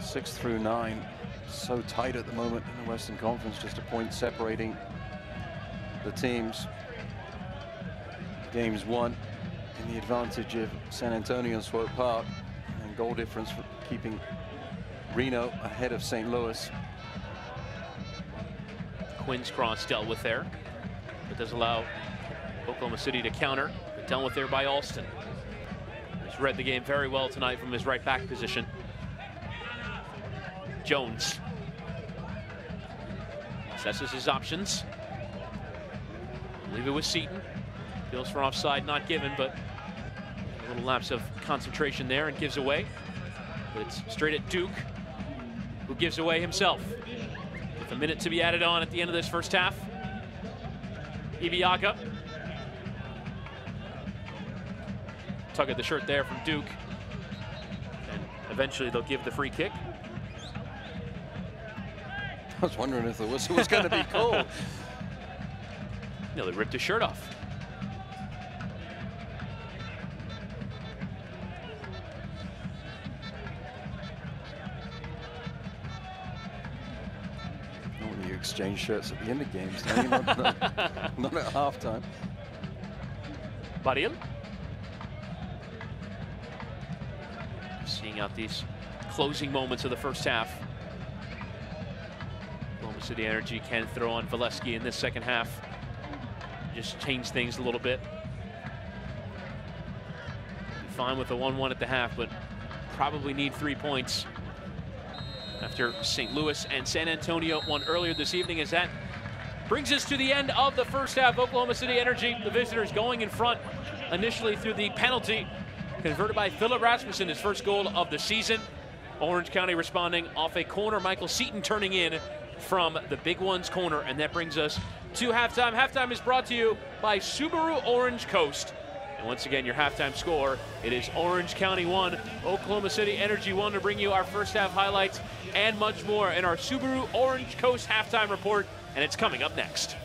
6 through 9. So tight at the moment in the Western Conference, just a point separating the teams. Games won in the advantage of San Antonio and Swope Park, and goal difference for keeping Reno ahead of St. Louis. Quinn's cross dealt with there. It does allow Oklahoma City to counter, but dealt with there by Alston. He's read the game very well tonight from his right back position. Jones assesses his options. Leave it with Seaton. Feels for offside, not given, but a little lapse of concentration there and gives away. But it's straight at Duke, who gives away himself. With a minute to be added on at the end of this first half. Ibiaga. Tug at the shirt there from Duke. And eventually they'll give the free kick. I was wondering if the whistle was going to be called. No, they ripped his shirt off. Normally you exchange shirts at the end of games, don't you? Not at halftime. Baril. Seeing out these closing moments of the first half. Oklahoma City Energy can throw on Valesky in this second half. Just change things a little bit. Fine with a 1-1 at the half, but probably need 3 points after St. Louis and San Antonio won earlier this evening. As that brings us to the end of the first half. Oklahoma City Energy, the visitors, going in front initially through the penalty converted by Philip Rasmussen, his first goal of the season. Orange County responding off a corner. Michael Seaton turning in from the Big One's corner, and that brings us to halftime. Halftime is brought to you by Subaru Orange Coast. And once again, your halftime score, it is Orange County 1, Oklahoma City Energy 1, to bring you our first half highlights and much more in our Subaru Orange Coast halftime report, and it's coming up next.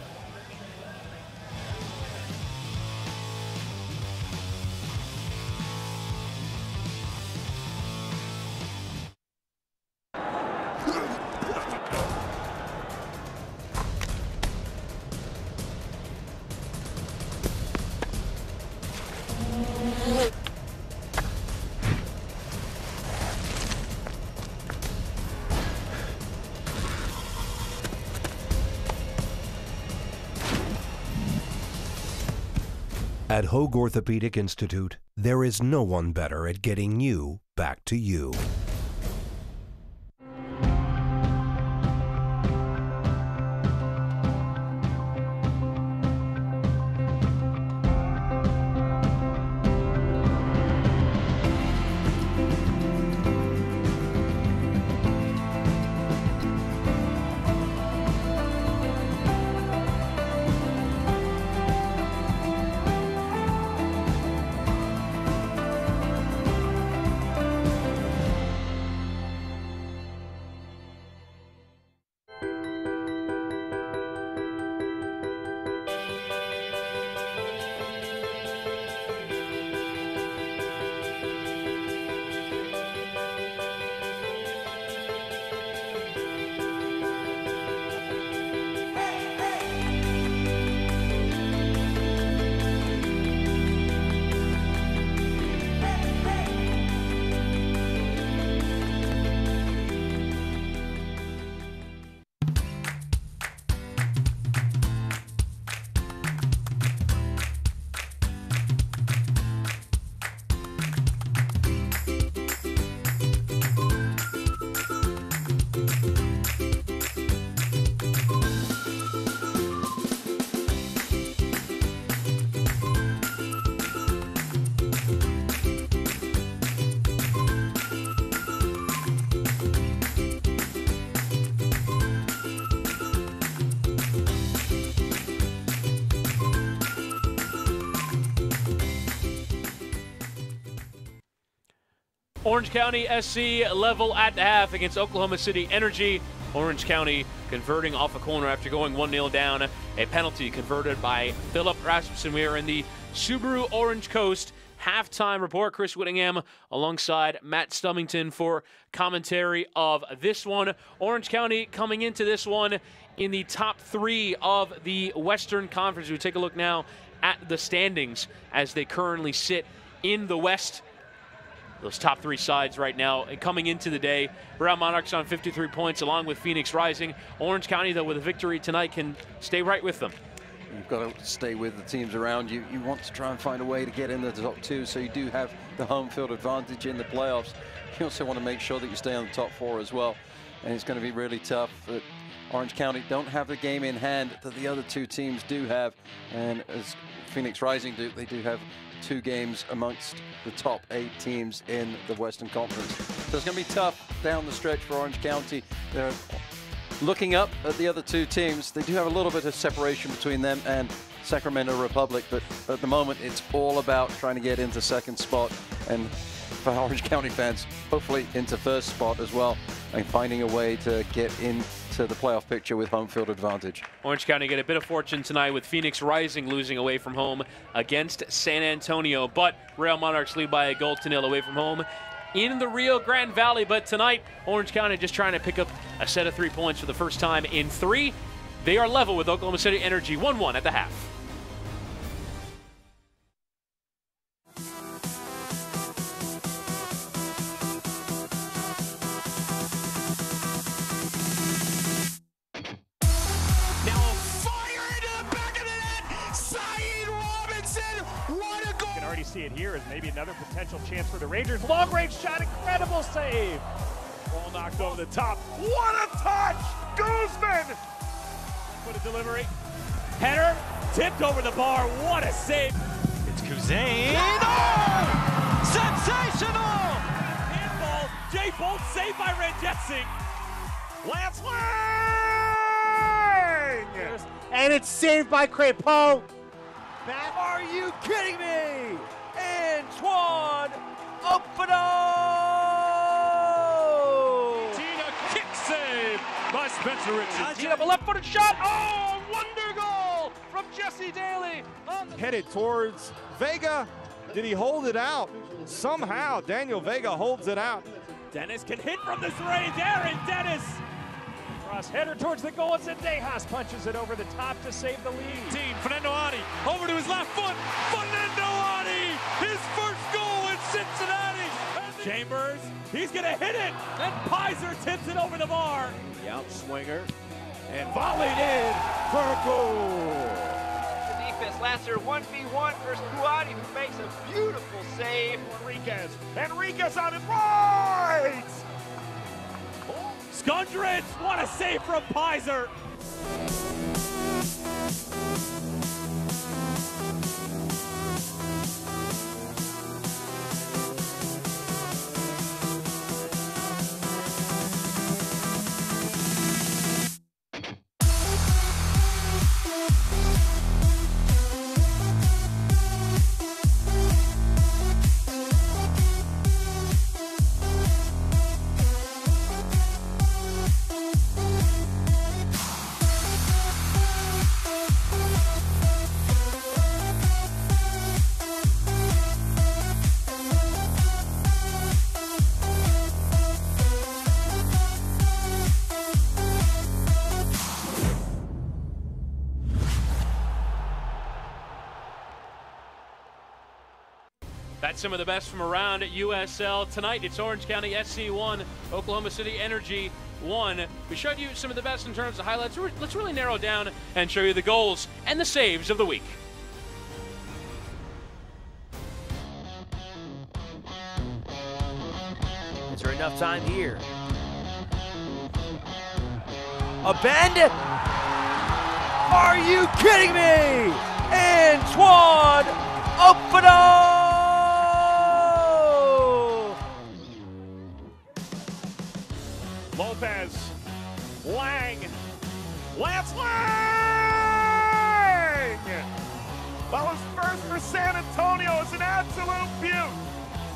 At Hoag Orthopedic Institute, there is no one better at getting you back to you. Orange County SC level at the half against Oklahoma City Energy. Orange County converting off a corner after going 1-0 down. A penalty converted by Philip Rasmussen. We are in the Subaru Orange Coast halftime report. Chris Whittingham alongside Matt Stubbington for commentary of this one. Orange County coming into this one in the top 3 of the Western Conference. We take a look now at the standings as they currently sit in the West. Those top 3 sides right now coming into the day. Real Monarchs on 53 points along with Phoenix Rising. Orange County, though, with a victory tonight can stay right with them. You've got to stay with the teams around you. You want to try and find a way to get in the top 2, so you do have the home field advantage in the playoffs. You also want to make sure that you stay on the top 4 as well. And it's going to be really tough. But Orange County don't have the game in hand that the other 2 teams do have. And as Phoenix Rising do, they do have 2 games amongst the top 8 teams in the Western Conference. So it's going to be tough down the stretch for Orange County. They're looking up at the other 2 teams. They do have a little bit of separation between them and Sacramento Republic, but at the moment it's all about trying to get into 2nd spot, and for Orange County fans, hopefully into 1st spot as well, and finding a way to get into the playoff picture with home field advantage. Orange County get a bit of fortune tonight with Phoenix Rising losing away from home against San Antonio, but Real Monarchs lead by a goal to 0 away from home in the Rio Grande Valley. But tonight, Orange County just trying to pick up a set of 3 points for the first time in 3. They are level with Oklahoma City Energy, 1-1 at the half. See it here as maybe another potential chance for the Rangers. Long range shot, incredible save. Ball knocked over the top. What a touch! Guzman! What a delivery. Header, tipped over the bar. What a save. It's Kuzane. Oh! Sensational! Handball. Jay Bolt saved by Ranjetsing. Lance Lang! And it's saved by Crepeau. Are you kidding me? Antoine Opano! Tina kick save by Spencer Richards. Tina, a left-footed shot. Oh, wonder goal from Jesse Daly. Headed towards Vega. Did he hold it out? Somehow Daniel Vega holds it out. Dennis can hit from this range. Aaron Dennis. Cross header towards the goal. It's Dejas punches it over the top to save the lead. Fernando Adi over to his left foot. Fernando Adi, his first goal in Cincinnati. Chambers, he's gonna hit it. And Pizer tips it over the bar. The outswinger and volleyed in for a goal. The defense, Lasser 1v1 versus Puadi, who makes a beautiful save. Enriquez on his right. Skundrich, what a save from Pizer. That's some of the best from around at USL. Tonight, it's Orange County SC 1, Oklahoma City Energy 1. We showed you some of the best in terms of highlights. Let's really narrow down and show you the goals and the saves of the week. Is there enough time here? A bend? Are you kidding me? Antoine Opano! Lopez, Lang, Lance Lang! Well, his first for San Antonio is an absolute beaut.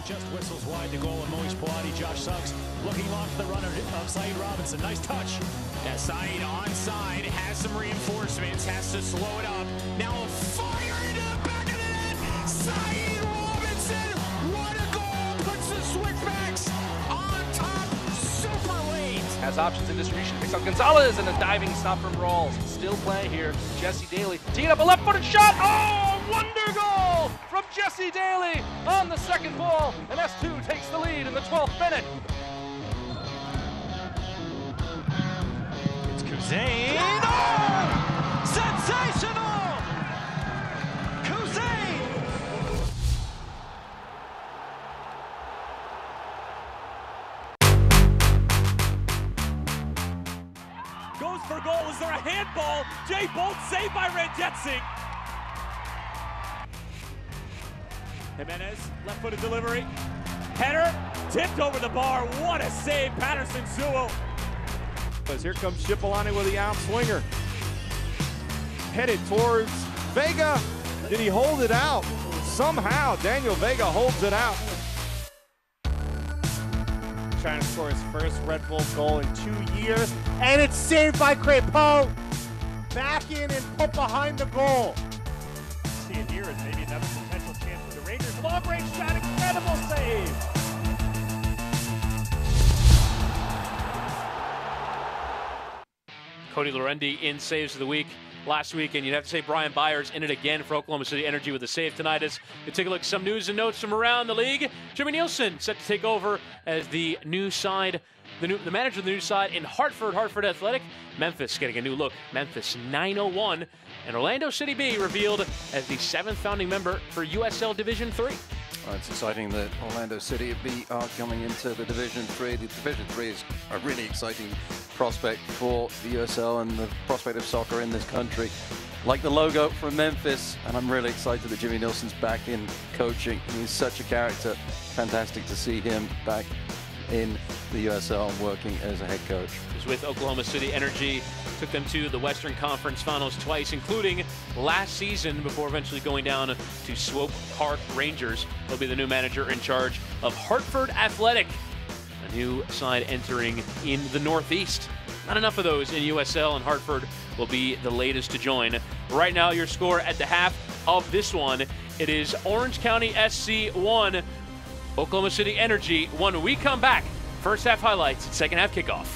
just whistles wide to goal, and Moish Puati. Josh Suggs looking long for the runner of Saeed Robinson. Nice touch. Yeah, Saeed onside, has some reinforcements, has to slow it up. Now a fire into the back of the net. Saeed Robinson, what a goal! Puts the Switchbacks on top, super late. Has options in distribution, picks up Gonzalez, and a diving stop from Rawls. Still play here. Jesse Daly teeing up a left-footed shot. Oh, wonder goal from Jesse Daly on the second ball, and S2 takes the lead in the 12th minute. It's Kuzain. Oh! Sensational! Kuzain! Goes for goal. Is there a handball? Jay Bolt saved by Ranjitsingh. Jimenez, left-footed delivery. Header, tipped over the bar. What a save, Patterson Sewell. Here comes Cipollone with the out swinger. Headed towards Vega. Did he hold it out? Somehow, Daniel Vega holds it out. Trying to score his first Red Bull goal in 2 years, and it's saved by Crépeau. Back in and put behind the goal. See it here as maybe another potential chance for the Rangers. Long range shot, incredible save. Cody Lorendi in saves of the week last week, and you'd have to say Brian Byers in it again for Oklahoma City Energy with a save tonight. As we take a look at some news and notes from around the league, Jimmy Nielsen set to take over as the new side, the manager of the new side in Hartford Athletic. Memphis getting a new look. Memphis 901, and Orlando City B revealed as the 7th founding member for USL Division 3. It's exciting that Orlando City B are coming into the Division 3. The Division 3 is a really exciting prospect for the USL and the prospect of soccer in this country. Like the logo from Memphis, and I'm really excited that Jimmy Nielsen's back in coaching. He's such a character. Fantastic to see him back in the USL and working as a head coach. He was with Oklahoma City Energy, took them to the Western Conference Finals twice, including last season before eventually going down to Swope Park Rangers. He'll be the new manager in charge of Hartford Athletic, a new side entering in the Northeast. Not enough of those in USL, and Hartford will be the latest to join. Right now, your score at the half of this one, it is Orange County SC 1, Oklahoma City Energy 1. When we come back, first half highlights and second half kickoff.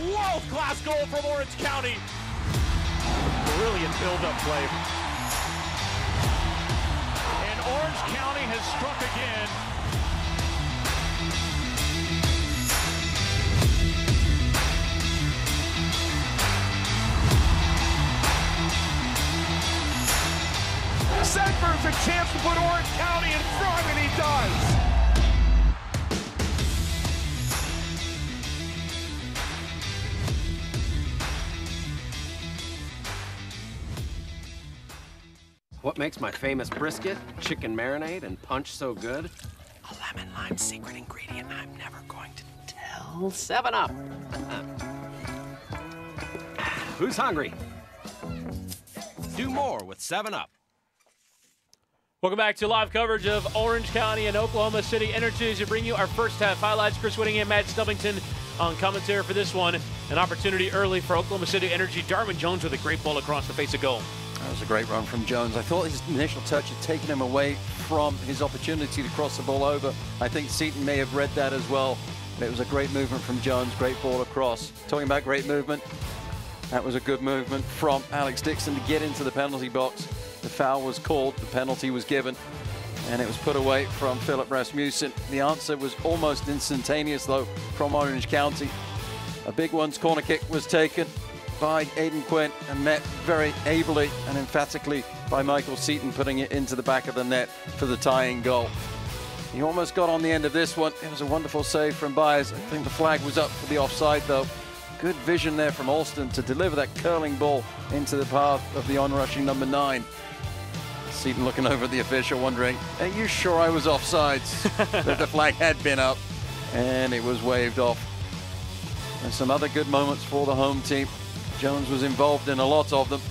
World-class goal from Orange County. Brilliant build-up play. And Orange County has struck again. Sedberg's a chance to put Orange County in front, and he does. What makes my famous brisket, chicken marinade, and punch so good? A lemon lime secret ingredient I'm never going to tell. 7-Up. Who's hungry? Do more with 7-Up. Welcome back to live coverage of Orange County and Oklahoma City Energy as we bring you our first half highlights. Chris Whittingham, Matt Stubbington on commentary for this one. An opportunity early for Oklahoma City Energy. Darwin Jones with a great ball across the face of goal. That was a great run from Jones. I thought his initial touch had taken him away from his opportunity to cross the ball over. I think Seton may have read that as well. It was a great movement from Jones, great ball across. Talking about great movement, that was a good movement from Alex Dixon to get into the penalty box. The foul was called, the penalty was given, and it was put away from Philip Rasmussen. The answer was almost instantaneous, though, from Orange County. A big one's corner kick was taken by Aidan Quinn and met very ably and emphatically by Michael Seton, putting it into the back of the net for the tying goal. He almost got on the end of this one. It was a wonderful save from Byers. I think the flag was up for the offside, though. Good vision there from Alston to deliver that curling ball into the path of the onrushing number 9. Seton looking over at the official, wondering, are you sure I was offsides? That the flag had been up, and it was waved off. And some other good moments for the home team. Jones was involved in a lot of them.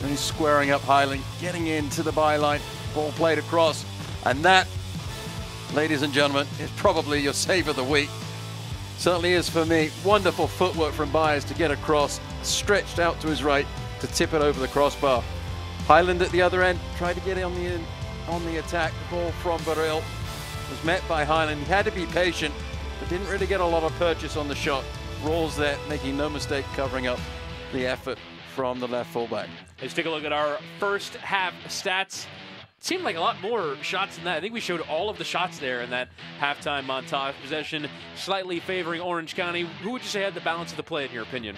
And he's squaring up Highland, getting into the byline, ball played across, and that, ladies and gentlemen, is probably your save of the week. Certainly is for me. Wonderful footwork from Byers to get across, stretched out to his right to tip it over the crossbar. Highland at the other end tried to get on the attack. The ball from Burrell was met by Highland. He had to be patient, but didn't really get a lot of purchase on the shot. Rawls there, making no mistake, covering up the effort from the left fullback. Let's take a look at our first half stats. It seemed like a lot more shots than that. I think we showed all of the shots there in that halftime montage. Possession slightly favoring Orange County. Who would you say had the balance of the play in your opinion?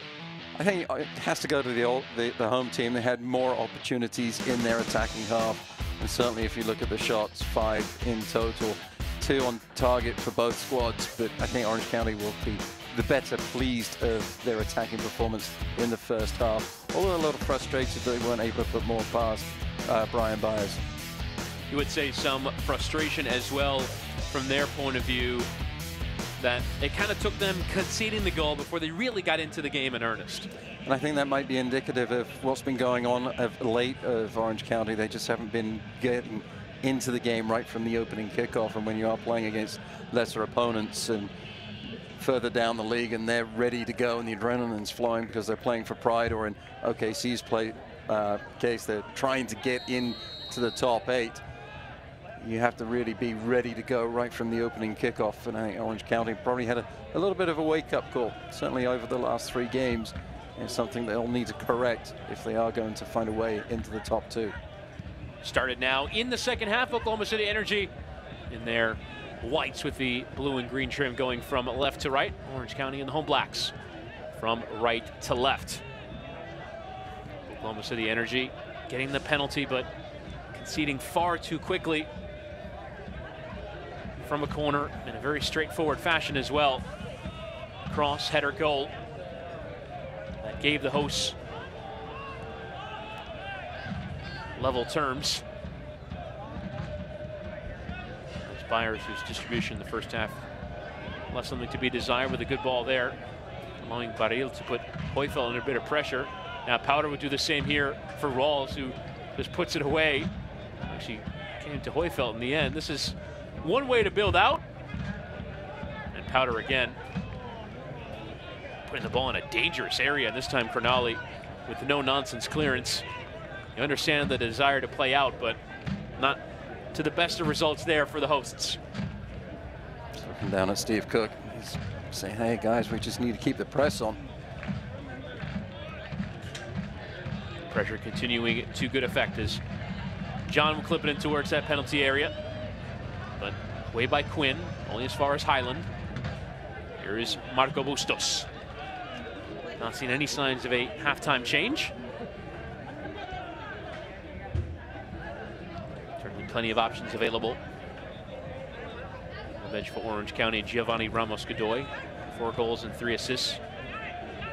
I think it has to go to the home team. They had more opportunities in their attacking half. And certainly if you look at the shots, 5 in total, 2 on target for both squads. But I think Orange County will be the better pleased of their attacking performance in the first half. Although a little frustrated that they weren't able to put more past Brian Byers. You would say some frustration as well from their point of view, that it kind of took them conceding the goal before they really got into the game in earnest. And I think that might be indicative of what's been going on of late of Orange County. They just haven't been getting into the game right from the opening kickoff. And when you are playing against lesser opponents and further down the league and they're ready to go and the adrenaline's flowing because they're playing for pride, or in OKC's case, they're trying to get into the top 8. You have to really be ready to go right from the opening kickoff. And I think Orange County probably had a little bit of a wake-up call, certainly over the last 3 games. It's something they'll need to correct if they are going to find a way into the top 2. Started now in the second half. Oklahoma City Energy in their whites with the blue and green trim going from left to right. Orange County in the home blacks from right to left. Oklahoma City Energy getting the penalty, but conceding far too quickly from a corner in a very straightforward fashion as well. Cross header goal that gave the hosts level terms. As Byers, whose distribution in the first half left something to be desired with a good ball there, allowing Baril to put Hoyfeld under a bit of pressure. Now Powder would do the same here for Rawls, who just puts it away. Actually came to Hoyfeld in the end. This is one way to build out. And Powder again putting the ball in a dangerous area. This time Crognale with no nonsense clearance. You understand the desire to play out, but not to the best of results there for the hosts. Looking down at Steve Cook, he's saying, hey guys, we just need to keep the press on. Pressure continuing to good effect as John will clip it in towards that penalty area, but way by Quinn, only as far as Highland. Here is Marco Bustos. Not seen any signs of a halftime change. Certainly plenty of options available. On the bench for Orange County, Giovanni Ramos-Godoy, 4 goals and 3 assists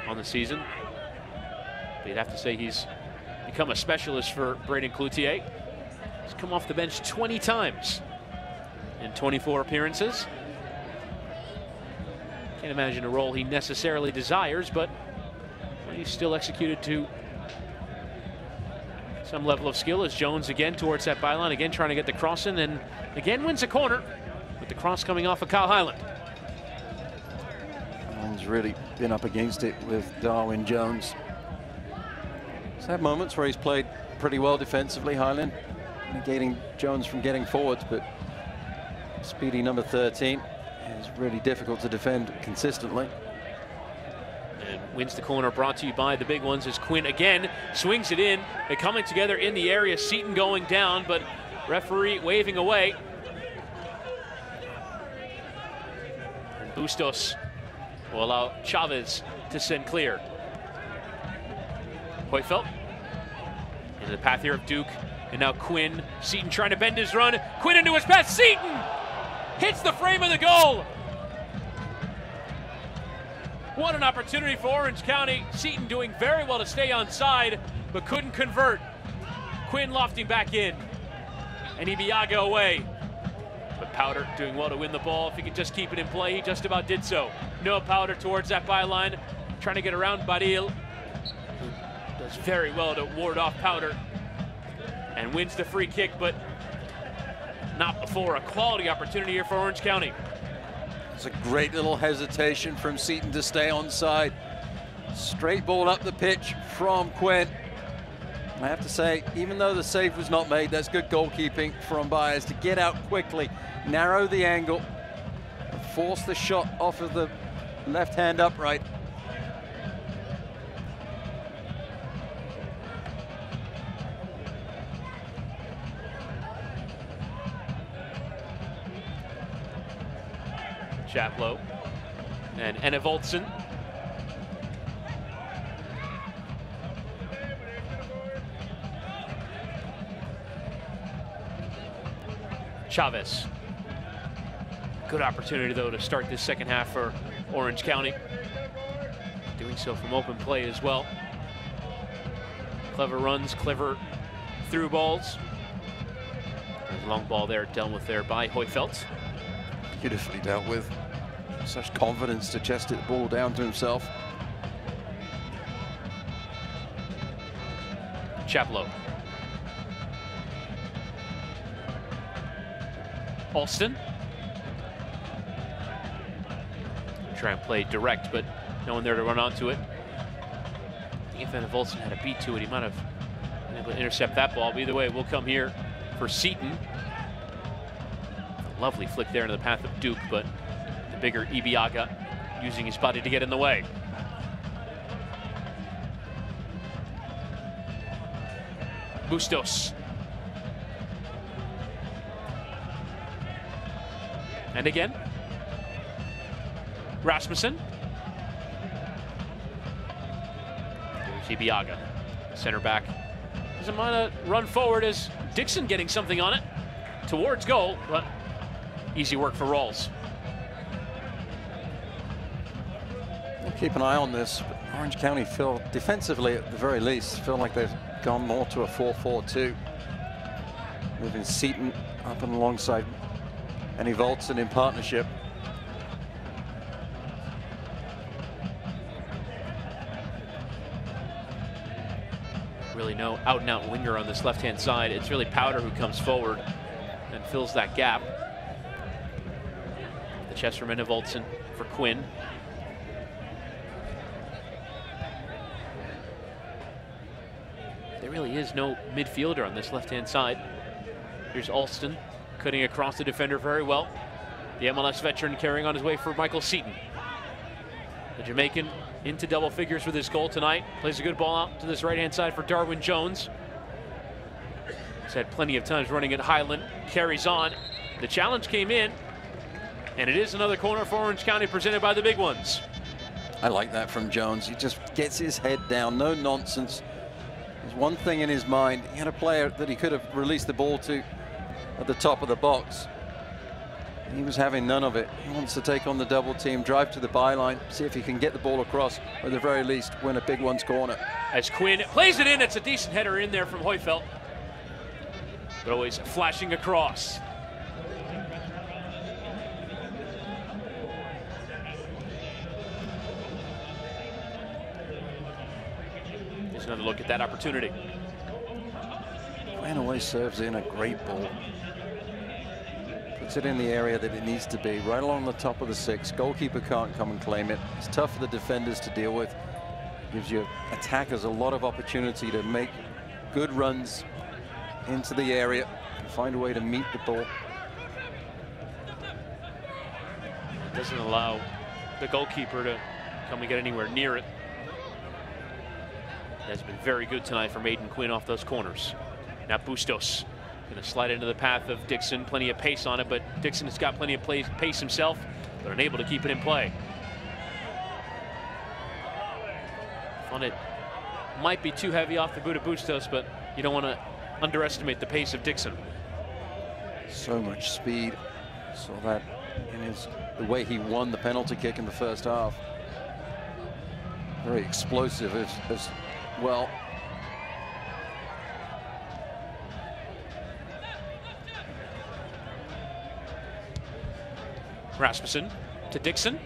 on the season. But you'd have to say he's become a specialist for Braden Cloutier. He's come off the bench 20 times in 24 appearances. Can't imagine a role he necessarily desires, but he's still executed to some level of skill. As Jones again towards that byline, again trying to get the cross in, and again wins a corner with the cross coming off of Kyle Highland. Highland's really been up against it with Darwin Jones. He's had moments where he's played pretty well defensively, Highland, negating Jones from getting forwards, but speedy number 13 is really difficult to defend consistently. And wins the corner, brought to you by the big ones as Quinn again swings it in. They're coming together in the area. Seton going down, but referee waving away. And Bustos will allow Chavez to send clear. Hoyfeld into the path here of Duke, and now Quinn. Seton trying to bend his run. Quinn into his path. Seton hits the frame of the goal. What an opportunity for Orange County. Seton doing very well to stay on side, but couldn't convert. Quinn lofting back in, and Ibiaga away. But Powder doing well to win the ball. If he could just keep it in play, he just about did so. No Powder towards that byline, trying to get around Baril, who does very well to ward off Powder, and wins the free kick, but not before. A quality opportunity here for Orange County. It's a great little hesitation from Seton to stay onside. Straight ball up the pitch from Quinn. I have to say, even though the save was not made, that's good goalkeeping from Byers to get out quickly, narrow the angle, and force the shot off of the left-hand upright. Chaplow and Enevoldsen. Chavez. Good opportunity, though, to start this second half for Orange County. Doing so from open play as well. Clever runs, clever through balls. There's a long ball there dealt with there by Hoyfeld. Beautifully dealt with. Such confidence to chest it the ball down to himself. Chaplow. Alston. Try and play direct, but no one there to run onto it. I think if Enevoldsen had a beat to it, he might have been able to intercept that ball. But either way, we'll come here for Seton. Lovely flick there into the path of Duke, but the bigger Ibiaga using his body to get in the way. Bustos. And again. Rasmussen. There's Ibiaga, center back. Doesn't mind to run forward as Dixon getting something on it towards goal, but easy work for Rawls. We'll keep an eye on this. But Orange County feel defensively, at the very least, feel like they've gone more to a 4-4-2. Moving Seton up and alongside Enevoldsen in partnership. Really no out-and-out winger on this left-hand side. It's really Powder who comes forward and fills that gap. The chest from Enevoldsen for Quinn. There really is no midfielder on this left-hand side. Here's Alston cutting across the defender very well. The MLS veteran carrying on his way for Michael Seton. The Jamaican into double figures with his goal tonight. Plays a good ball out to this right-hand side for Darwin Jones. He's had plenty of times running at Highland. Carries on. The challenge came in, and it is another corner for Orange County presented by the big ones. I like that from Jones. He just gets his head down, no nonsense. There's one thing in his mind. He had a player that he could have released the ball to at the top of the box. He was having none of it. He wants to take on the double team, drive to the byline, see if he can get the ball across, or at the very least win a big one's corner. As Quinn plays it in, it's a decent header in there from Hoyfeld. But always flashing across. Here's another look at that opportunity. Quinn always serves in a great ball. Puts it in the area that it needs to be, right along the top of the six. Goalkeeper can't come and claim it. It's tough for the defenders to deal with. Gives your attackers a lot of opportunity to make good runs into the area and find a way to meet the ball. Doesn't allow the goalkeeper to come and get anywhere near it. Has been very good tonight for Aidan Quinn off those corners. Now Bustos going to slide into the path of Dixon. Plenty of pace on it, but Dixon has got plenty of pace himself, but unable to keep it in play. Thought it might be too heavy off the boot of Bustos, but you don't want to underestimate the pace of Dixon. So much speed. Saw that in the way he won the penalty kick in the first half. Very explosive as well. Rasmussen to Dixon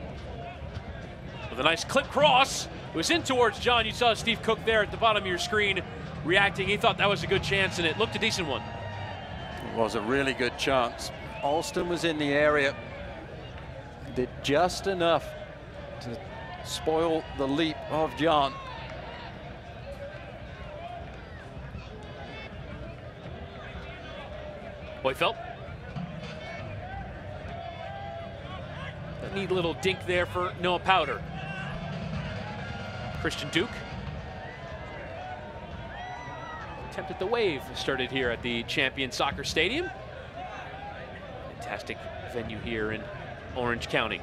with a nice clip cross. It was in towards John. You saw Steve Cook there at the bottom of your screen reacting. He thought that was a good chance, and it looked a decent one. It was a really good chance. Alston was in the area, did just enough to spoil the leap of John. Hoyfeld. A neat little dink there for Noah Powder. Christian Duke. Attempted the wave started here at the Champion Soccer Stadium. Fantastic venue here in Orange County.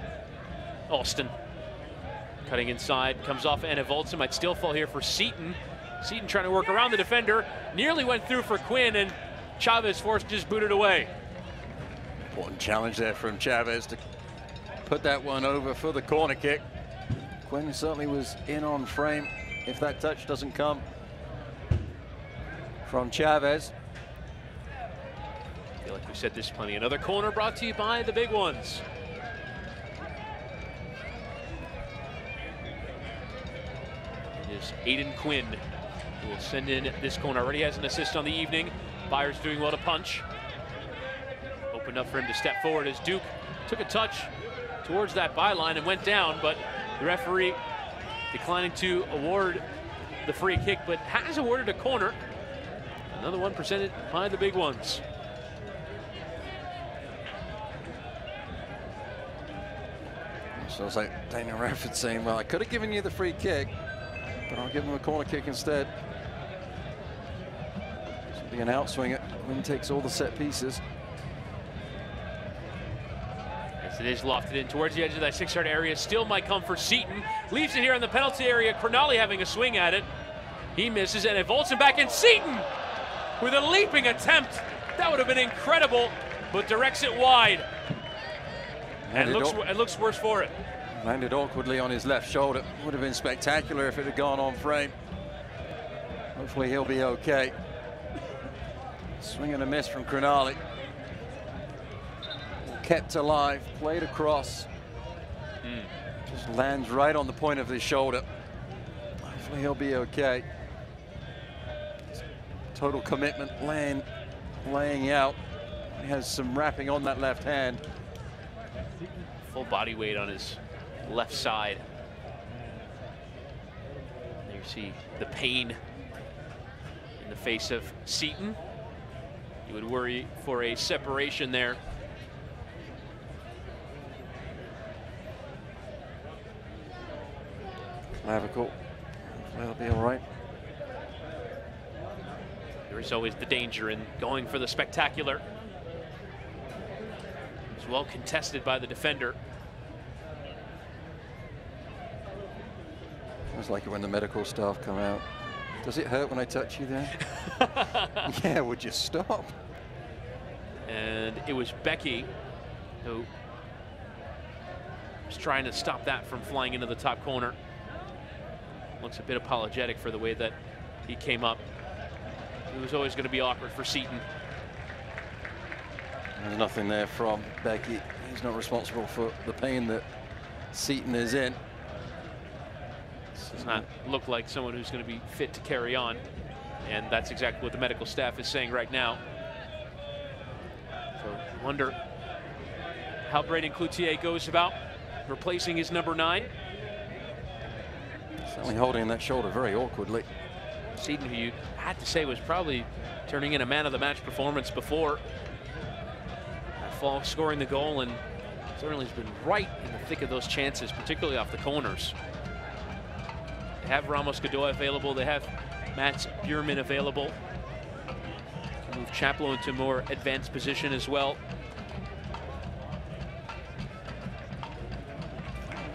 Alston cutting inside, comes off Anna Voltson, might still fall here for Seaton. Seaton trying to work around the defender, nearly went through for Quinn, and Chavez forced just booted away. Important challenge there from Chavez to put that one over for the corner kick. Quinn certainly was in on frame if that touch doesn't come from Chavez. I feel like we said this plenty. Another corner brought to you by the big ones. It is Aidan Quinn who will send in this corner. Already has an assist on the evening. Byers doing well to punch. Opened up for him to step forward as Duke took a touch towards that byline and went down, but the referee declining to award the free kick, but has awarded a corner. Another one presented by the big ones. So it's like Daniel Radford saying, well, I could have given you the free kick, but I'll give him a corner kick instead. This will be an outswinger. Quinn takes all the set pieces. As it is lofted in towards the edge of that 6-yard area. Still might come for Seaton. Leaves it here in the penalty area. Crognale having a swing at it. He misses, and it vaults him back in. Seaton with a leaping attempt. That would have been incredible, but directs it wide. And it looks worse for it. Landed awkwardly on his left shoulder. Would have been spectacular if it had gone on frame. Hopefully he'll be okay. Swing and a miss from Crognale. Kept alive, played across. Just lands right on the point of his shoulder. Hopefully he'll be okay. Total commitment laying out. He has some wrapping on that left hand. Full body weight on his left side. There you see the pain in the face of Seaton. You would worry for a separation there. Clavicle. That'll be all right. There is always the danger in going for the spectacular. It's well contested by the defender. It's like when the medical staff come out. Does it hurt when I touch you there? Yeah, would you stop? And it was Becky who was trying to stop that from flying into the top corner. Looks a bit apologetic for the way that he came up. It was always going to be awkward for Seaton. There's nothing there from Becky. He's not responsible for the pain that Seaton is in. Does not look like someone who's going to be fit to carry on. And that's exactly what the medical staff is saying right now. So I wonder how Braden Cloutier goes about replacing his number 9. Certainly holding that shoulder very awkwardly. Seaton, who you had to say was probably turning in a man-of-the-match performance before that fall, scoring the goal, and certainly has been right in the thick of those chances, particularly off the corners. They have Ramos Godoy available. They have Mats Bjurman available. Move Chaplow into a more advanced position as well.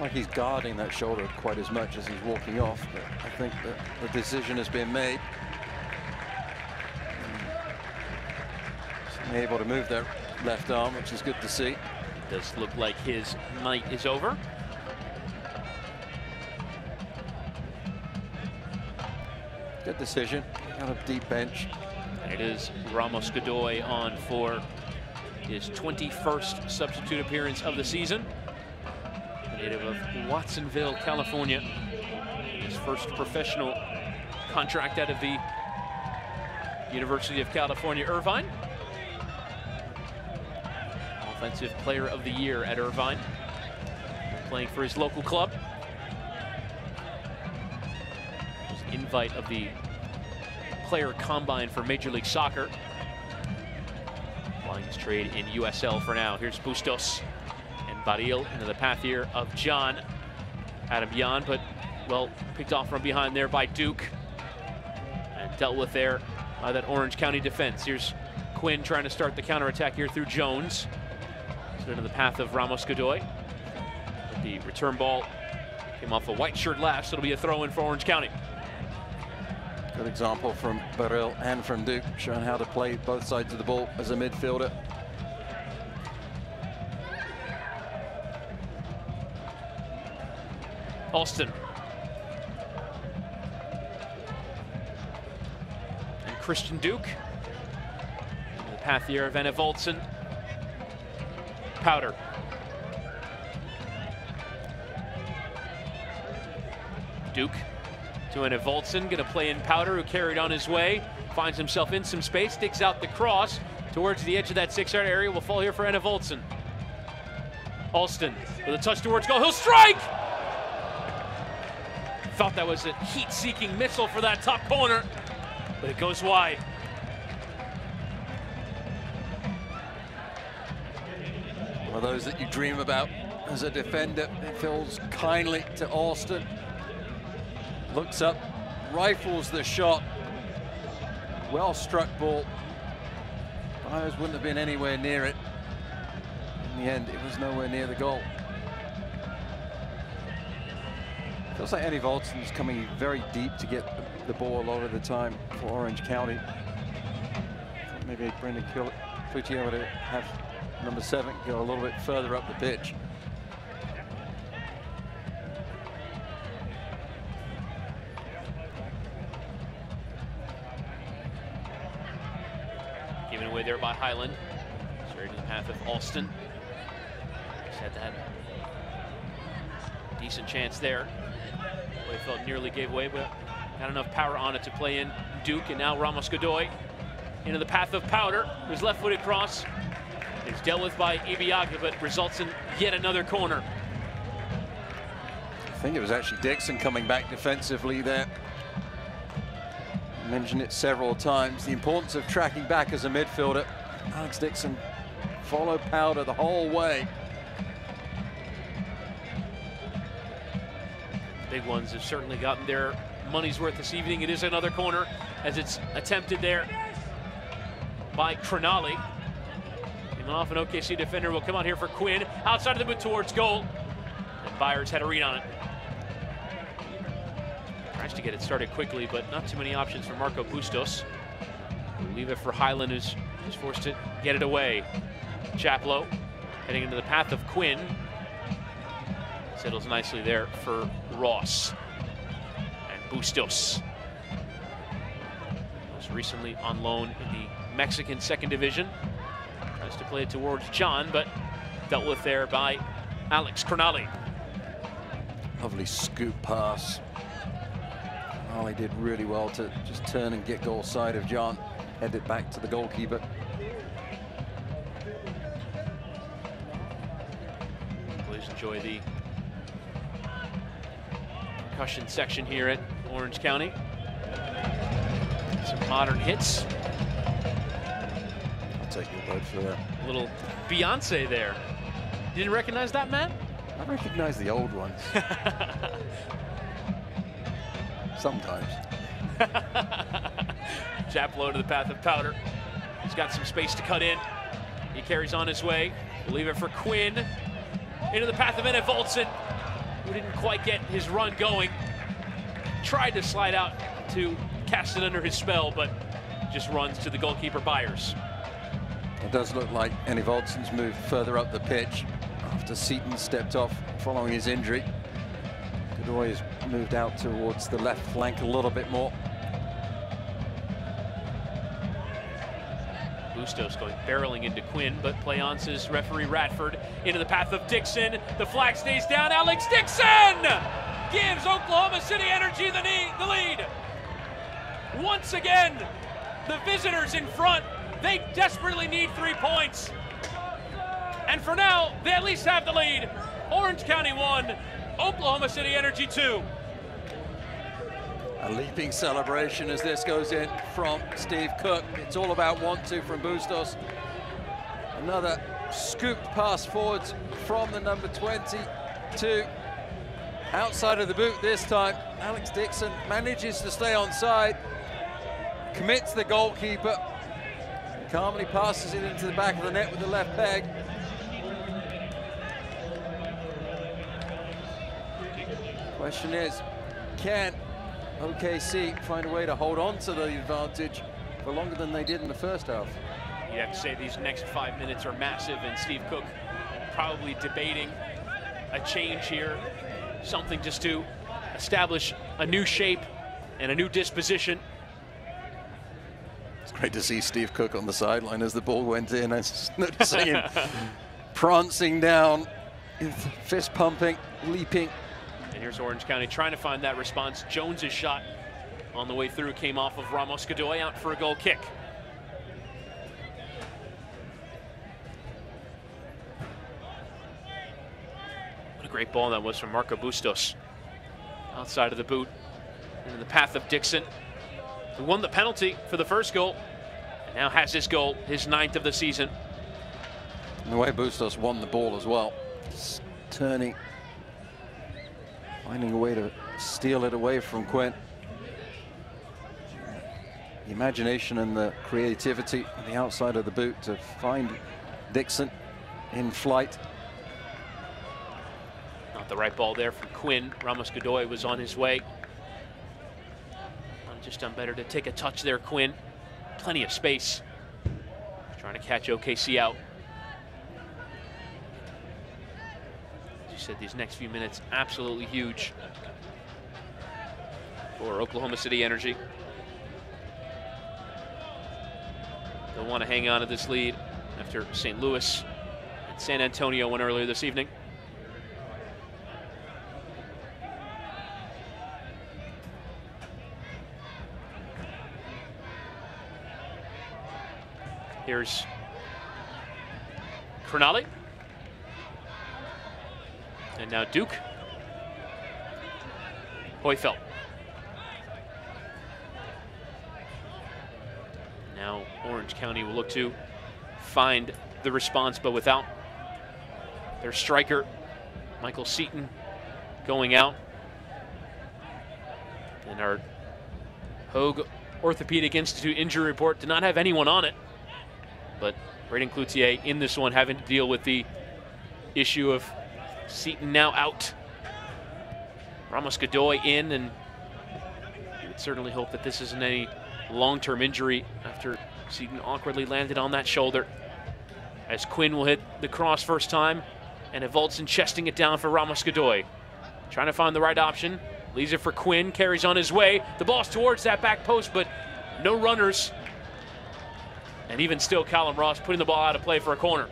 Like he's guarding that shoulder quite as much as he's walking off, but I think that the decision has been made. He's able to move that left arm, which is good to see. Does look like his night is over. Good decision. Got a deep bench. And it is Ramos Godoy on for his 21st substitute appearance of the season. Native of Watsonville, California. His first professional contract out of the University of California, Irvine. Offensive Player of the Year at Irvine. Playing for his local club. There's an invite of the Player Combine for Major League Soccer. Applying his trade in USL for now. Here's Bustos. Baril into the path here of John. Adam Jan, but well picked off from behind there by Duke. And dealt with there by that Orange County defense. Here's Quinn trying to start the counterattack here through Jones. So into the path of Ramos Godoy. But the return ball came off a white shirt last, so it'll be a throw in for Orange County. Good example from Baril and from Duke, showing how to play both sides of the ball as a midfielder. Alston. And Christian Duke. The path here of Anna Voltson. Powder. Duke to Anna Voltson. Gonna play in Powder, who carried on his way. Finds himself in some space, sticks out the cross towards the edge of that 6-yard area. Will fall here for Anna Voltson. Alston with a touch towards goal. He'll strike! Thought that was a heat-seeking missile for that top corner, but it goes wide. One of those that you dream about as a defender. It feels kindly to Alston. Looks up, rifles the shot. Well struck ball. Fires wouldn't have been anywhere near it. In the end, it was nowhere near the goal. Feels like Annie Voltson's coming very deep to get the ball a lot of the time for Orange County. Maybe Brendan Cloutier would have number 7 go a little bit further up the pitch. Given away there by Highland. Straight to the path of Alston. Just had that decent chance there. Felt nearly gave away, but not enough power on it to play in Duke, and now Ramos Godoy into the path of Powder, whose left-footed cross is dealt with by Ibiaga, but results in yet another corner. I think it was actually Dixon coming back defensively there. I mentioned it several times, the importance of tracking back as a midfielder. Alex Dixon followed Powder the whole way. Big ones have certainly gotten their money's worth this evening. It is another corner as it's attempted there by Cronali. Coming off an OKC defender will come out here for Quinn. Outside of the boot towards goal. And Byers had a read on it. Tries to get it started quickly, but not too many options for Marco Bustos. We'll leave it for Highland, who's forced to get it away. Chaplow heading into the path of Quinn. Settles nicely there for Ross. And Bustos. Was recently on loan in the Mexican 2nd Division. Tries to play it towards John, but dealt with there by Alex Cronali. Lovely scoop pass. Cronali did really well to just turn and get goal side of John. Head it back to the goalkeeper. Please enjoy the percussion section here at Orange County. Some modern hits. I'll take your word for that. A little Beyonce there. Didn't recognize that, Matt? I recognize the old ones. Sometimes. Jap low to the path of Powder. He's got some space to cut in. He carries on his way. We'll leave it for Quinn. Into the path of Enevoldsen, who didn't quite get his run going. Tried to slide out to cast it under his spell, but just runs to the goalkeeper Byers. It does look like Enevoldsen's moved further up the pitch after Seaton stepped off following his injury. Godoy has moved out towards the left flank a little bit more. Bustos going barreling into Quinn, but play on, says referee Radford. Into the path of Dixon. The flag stays down. Alex Dixon gives Oklahoma City Energy the lead. Once again, the visitors in front. They desperately need 3 points. And for now, they at least have the lead. Orange County 1, Oklahoma City Energy 2. A leaping celebration as this goes in from Steve Cook. It's all about 1-2 from Bustos. Another scooped pass forwards from the number 22. Outside of the boot this time. Alex Dixon manages to stay on side. Commits the goalkeeper. Calmly passes it into the back of the net with the left peg. Question is, can OKC find a way to hold on to the advantage for longer than they did in the first half? You have to say these next 5 minutes are massive, and Steve Cook probably debating a change here, something just to establish a new shape and a new disposition. It's great to see Steve Cook on the sideline as the ball went in. I was noticing him prancing down, fist pumping, leaping. And here's Orange County trying to find that response. Jones's shot on the way through came off of Ramos Godoy, out for a goal kick. What a great ball that was from Marco Bustos. Outside of the boot, into the path of Dixon, who won the penalty for the first goal, and now has his goal, his 9th of the season. And the way Bustos won the ball as well, just turning, finding a way to steal it away from Quinn. The imagination and the creativity on the outside of the boot to find Dixon in flight. Not the right ball there from Quinn. Ramos Godoy was on his way. Just done better to take a touch there, Quinn. Plenty of space. Trying to catch OKC out. As you said, these next few minutes absolutely huge for Oklahoma City Energy. They'll want to hang on to this lead after St. Louis and San Antonio won earlier this evening. Here's Crognale. And now Duke. Hoyfeld. Now Orange County will look to find the response, but without their striker, Michael Seaton, going out. And our Hogue Orthopedic Institute injury report did not have anyone on it. But Braden Cloutier in this one having to deal with the issue of Seaton now out. Ramos Godoy in, and you would certainly hope that this isn't any long-term injury after Seaton awkwardly landed on that shoulder. As Quinn will hit the cross first time, and Evoldsen chesting it down for Ramos Godoy. Trying to find the right option. Leaves it for Quinn, carries on his way. The ball's towards that back post, but no runners. And even still, Callum Ross putting the ball out of play for a corner.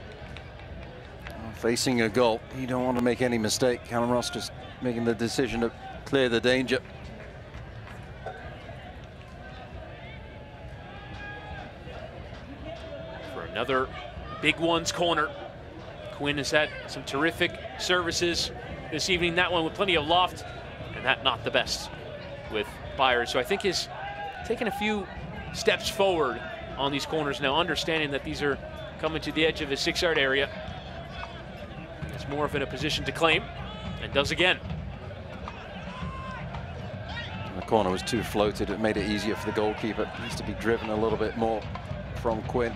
Facing a goal, you don't want to make any mistake. Callum Ross just making the decision to clear the danger. For another big ones corner. Quinn has had some terrific services this evening. That one with plenty of loft, and that not the best with Byers, who I think is taking a few steps forward on these corners now, understanding that these are coming to the edge of his 6-yard area. It's Morph in a position to claim, and does again. The corner was too floated. It made it easier for the goalkeeper. It needs to be driven a little bit more from Quinn.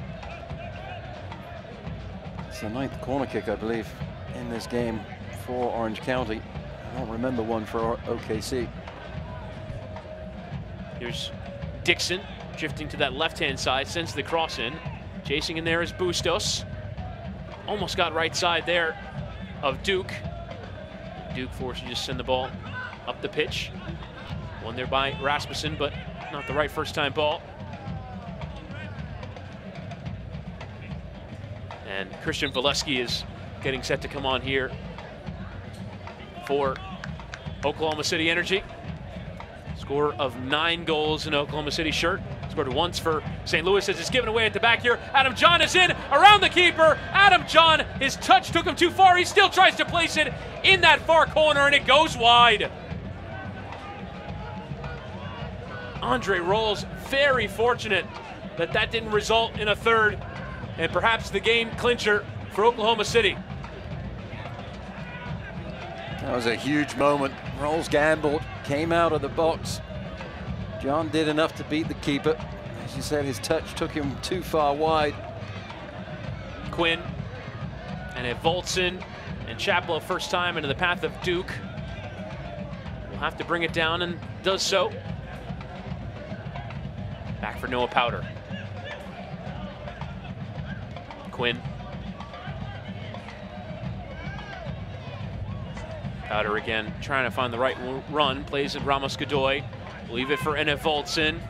It's the 9th corner kick, I believe, in this game for Orange County. I don't remember one for OKC. Here's Dixon drifting to that left-hand side, sends the cross in. Chasing in there is Bustos. Almost got right side there of Duke. Duke forced to just send the ball up the pitch. Won there by Rasmussen, but not the right first-time ball. And Christian Valesky is getting set to come on here for Oklahoma City Energy. Scorer of 9 goals in Oklahoma City shirt. Scored once for St. Louis as it's given away at the back here. Adam John is in, around the keeper. Adam John, his touch took him too far. He still tries to place it in that far corner, and it goes wide. Andre Rolls, very fortunate that that didn't result in a third, and perhaps the game clincher for Oklahoma City. That was a huge moment. Rolls gambled, came out of the box. John did enough to beat the keeper. As you said, his touch took him too far wide. Quinn and a Voltson and Chaplow first time into the path of Duke. Will have to bring it down and does so. Back for Noah Powder. Quinn. Powder again, trying to find the right run. Plays in Ramos Godoy. Leave it for N.F. Voltson.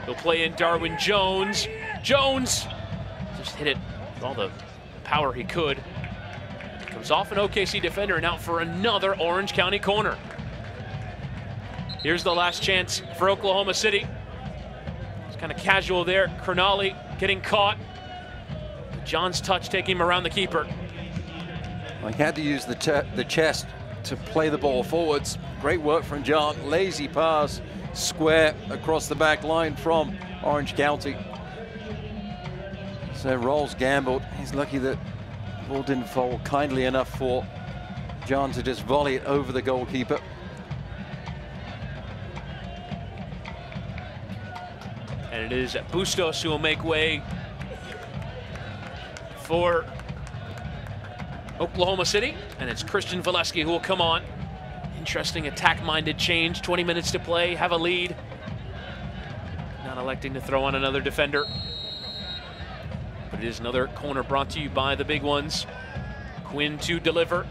He'll play in Darwin Jones. Jones just hit it with all the power he could. Comes off an OKC defender and out for another Orange County corner. Here's the last chance for Oklahoma City. It's kind of casual there. Crognale getting caught. John's touch taking him around the keeper. Well, he had to use the chest to play the ball forwards. Great work from John. Lazy pass, square across the back line from Orange County. So Rolls gambled. He's lucky that the ball didn't fall kindly enough for John to just volley it over the goalkeeper. And it is Bustos who will make way for Oklahoma City, and it's Christian Valesky who will come on. Interesting attack-minded change. 20 minutes to play, have a lead. Not electing to throw on another defender. But it is another corner brought to you by the big ones. Quinn to deliver.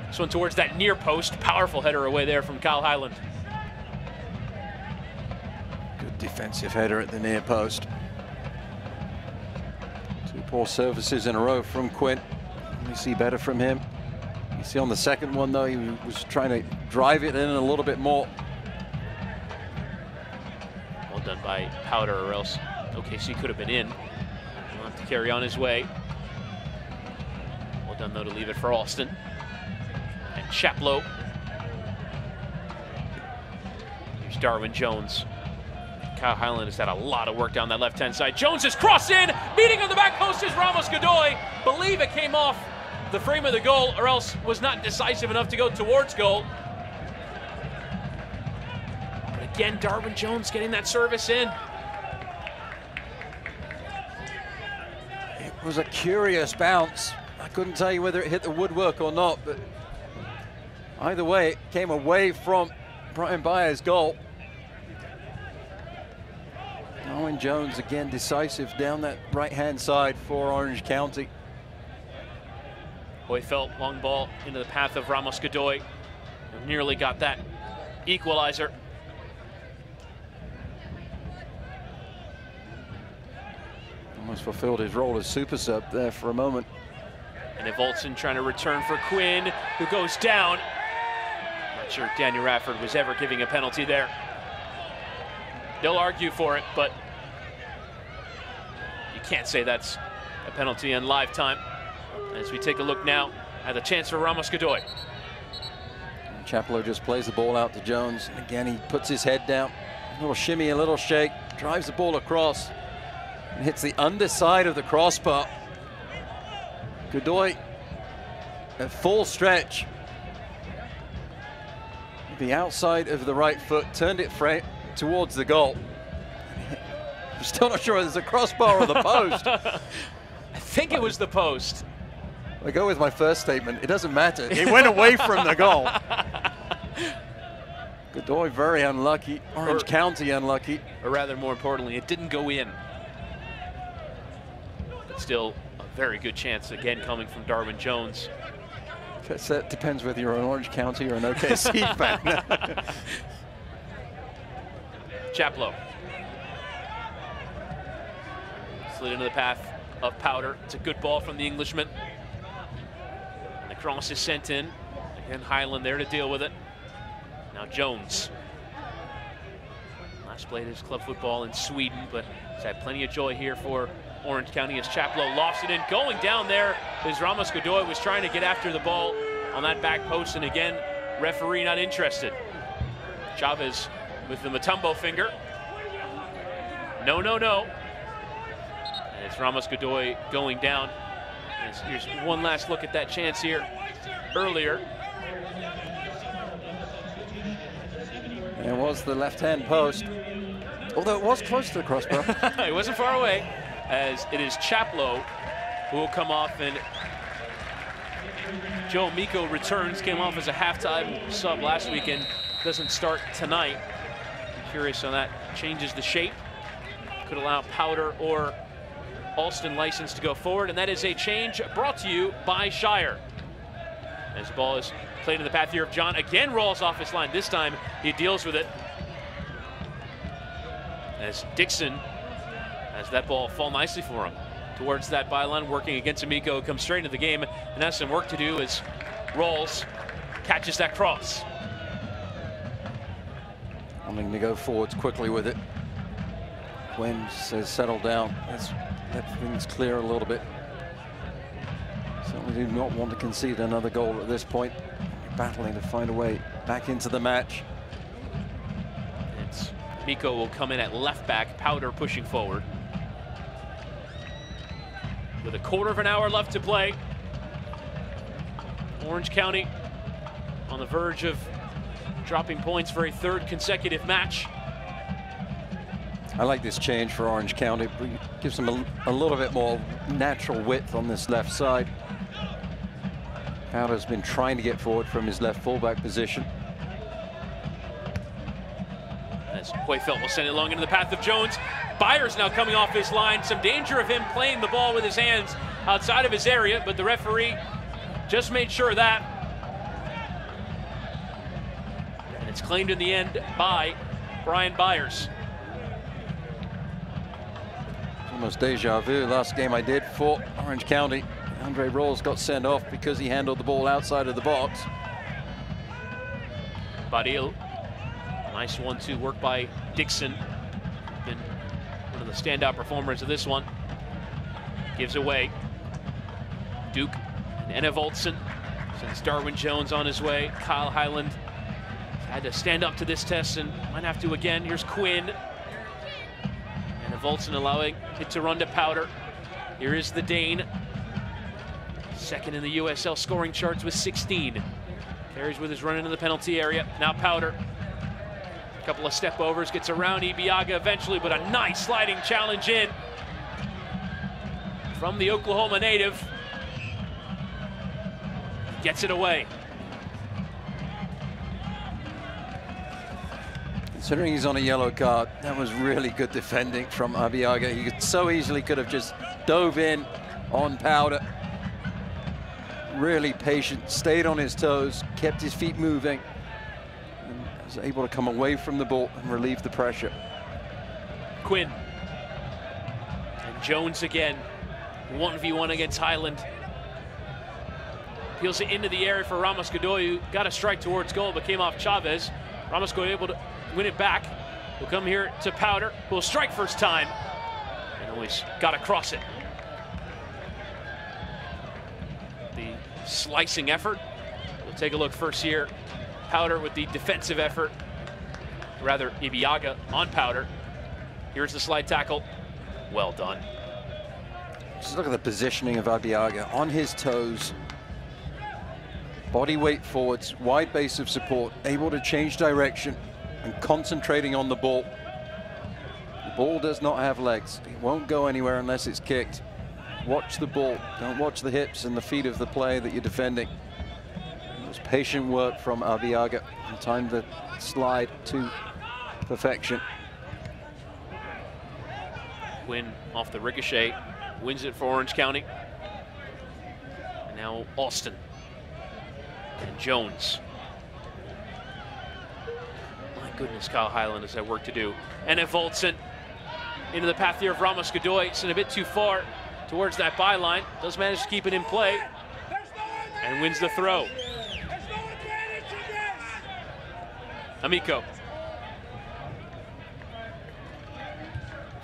This one towards that near post. Powerful header away there from Kyle Highland. Good defensive header at the near post. 2 poor services in a row from Quinn. We see better from him. You see on the second one, though, he was trying to drive it in a little bit more. Well done by Powder, or else OKC could have been in. He'll have to carry on his way. Well done, though, to leave it for Alston. And Chaplow. Here's Darwin Jones. Kyle Highland has had a lot of work down that left-hand side. Jones is crossed in. Meeting on the back post is Ramos Godoy. Believe it came off the frame of the goal, or else was not decisive enough to go towards goal. But again, Darwin Jones getting that service in. It was a curious bounce. I couldn't tell you whether it hit the woodwork or not, but either way, it came away from Brian Byers' goal. Darwin Jones again decisive down that right-hand side for Orange County. Hoyfeld, long ball into the path of Ramos Godoy. Nearly got that equalizer. Almost fulfilled his role as super sub there for a moment. And Voltson trying to return for Quinn, who goes down. Not sure Daniel Radford was ever giving a penalty there. They'll argue for it, but you can't say that's a penalty in live time. As we take a look now at the chance for Ramos Godoy. Chaplow just plays the ball out to Jones. Again, he puts his head down. A little shimmy, a little shake. drives the ball across and hits the underside of the crossbar. Godoy at full stretch. The outside of the right foot, turned it towards the goal. I'm still not sure if it's a crossbar or the post. I think it was the post. I go with my first statement. It doesn't matter. It went away from the goal. Godoy very unlucky. Orange County unlucky. Or rather, more importantly, it didn't go in. But still, a very good chance again coming from Darwin Jones. That depends whether you're an Orange County or an OKC fan. Chaplow. Slid into the path of Powder. It's a good ball from the Englishman. And the cross is sent in. Again, Highland there to deal with it. Now Jones. Last played his club football in Sweden, but he's had plenty of joy here for Orange County as Chaplow lofts it in. Going down there as Ramos Godoy was trying to get after the ball on that back post, and again, referee not interested. Chavez with the Mutombo finger. No, no, no. And it's Ramos Godoy going down. Here's one last look at that chance here earlier. It was the left-hand post, although it was close to the crossbar. It wasn't far away, as it is Chaplow who will come off, and Joe Miko returns, came off as a halftime sub last weekend, doesn't start tonight. I'm curious how that changes the shape. Could allow Powder or Alston license to go forward, and that is a change brought to you by Shire. As the ball is played in the path here of John, again rolls off his line. This time he deals with it. As Dixon has that ball fall nicely for him towards that byline, working against Amico, comes straight into the game and has some work to do as Rawls catches that cross. Wanting to go forwards quickly with it. Quinn says settle down. Let's let things clear a little bit. Certainly do not want to concede another goal at this point. Battling to find a way back into the match. It's Miko will come in at left back, Powder pushing forward. With a quarter of an hour left to play. Orange County on the verge of dropping points for a third consecutive match. I like this change for Orange County. It gives them a little bit more natural width on this left side. Powder's been trying to get forward from his left fullback position. As Hoyfeld will send it long into the path of Jones. Byers now coming off his line. Some danger of him playing the ball with his hands outside of his area, but the referee just made sure of that. And it's claimed in the end by Brian Byers. Almost deja vu. Last game I did for Orange County, Andre Rawls got sent off because he handled the ball outside of the box. Badil, nice 1-2 work by Dixon. Been one of the standout performers of this one. Gives away. Duke and Enna Voltson sends Darwin Jones on his way. Kyle Highland had to stand up to this test and might have to again. Here's Quinn. Enna Voltson allowing it to run to Powder. Here is the Dane. Second in the USL scoring charts with 16. Carries with his run into the penalty area. Now Powder. A couple of step overs, gets around Ibiaga eventually, but a nice sliding challenge in from the Oklahoma native. Gets it away. Considering he's on a yellow card, that was really good defending from Ibiaga. He so easily could have just dove in on Powder. Really patient, stayed on his toes, kept his feet moving, and was able to come away from the ball and relieve the pressure. Quinn. And Jones again, 1v1 against Highland. Peels it into the area for Ramos Godoy, who got a strike towards goal, but came off Chavez. Ramos Godoy able to win it back. Will come here to Powder, who will strike first time, and always got to cross it. The slicing effort. We'll take a look first here. Powder with the defensive effort. Rather, Ibiaga on Powder. Here's the slide tackle. Well done. Just look at the positioning of Arriaga on his toes. Body weight forwards, wide base of support, able to change direction and concentrating on the ball. The ball does not have legs. It won't go anywhere unless it's kicked. Watch the ball. Don't watch the hips and the feet of the player that you're defending. It was patient work from Arriaga and timed the slide to perfection. Quinn off the ricochet, wins it for Orange County. And now Alston and Jones. My goodness, Kyle Highland has had work to do. And it vaults it into the path here of Ramos Godoy. It's a bit too far towards that byline. Does manage to keep it in play and wins the throw. Amico.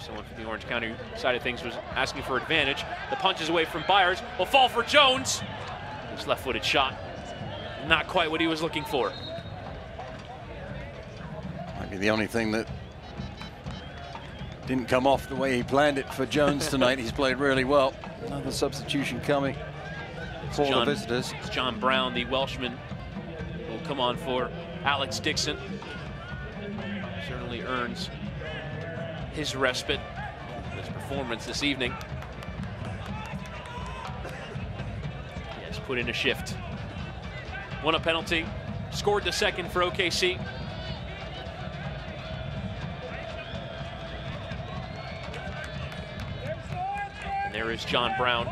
Someone from the Orange County side of things was asking for advantage. The punch is away from Byers. Will fall for Jones. His left-footed shot. Not quite what he was looking for. Might be the only thing that didn't come off the way he planned it for Jones tonight. He's played really well. Another substitution coming for the visitors. It's John Brown, the Welshman, who will come on for Alex Dixon. Certainly earns his respite, his performance this evening. He has put in a shift. Won a penalty, scored the second for OKC. And there is John Brown.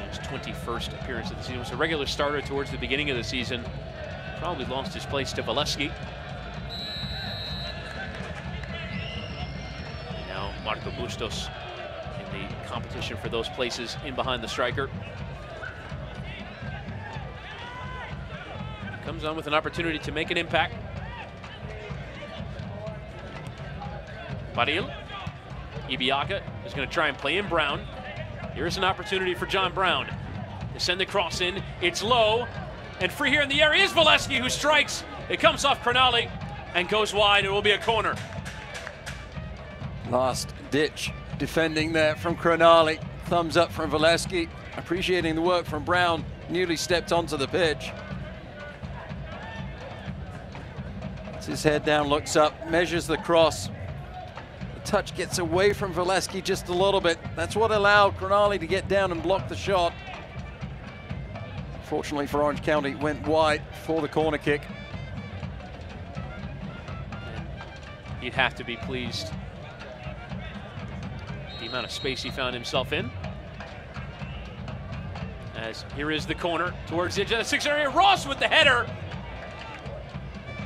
His 21st appearance of the season. Was a regular starter towards the beginning of the season. Probably lost his place to Valesky. And now Marco Bustos in the competition for those places in behind the striker. Comes on with an opportunity to make an impact. Baril. Ibiaga is going to try and play in Brown. Here's an opportunity for John Brown to send the cross in. It's low, and free here in the area is Valesky, who strikes. It comes off Cronali and goes wide. It will be a corner. Last ditch defending there from Cronali. Thumbs up from Valesky. Appreciating the work from Brown. Newly stepped onto the pitch. Puts his head down, looks up, measures the cross. The touch gets away from Valesky just a little bit. That's what allowed Cronali to get down and block the shot. Fortunately for Orange County, it went wide for the corner kick. And he'd have to be pleased the amount of space he found himself in. As here is the corner towards the edge of the 6 area. Ross with the header.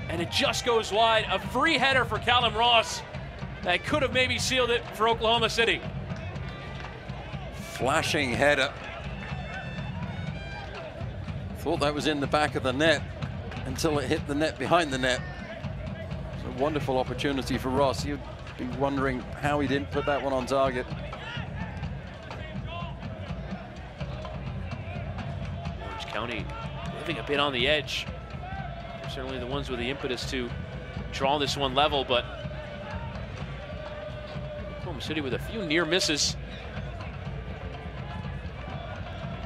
And it just goes wide. A free header for Callum Ross that could have maybe sealed it for Oklahoma City. Flashing header. Thought that was in the back of the net until it hit the net behind the net. It's a wonderful opportunity for Ross. You'd be wondering how he didn't put that one on target. Orange County living a bit on the edge. They're certainly the ones with the impetus to draw this one level, but Oklahoma City with a few near misses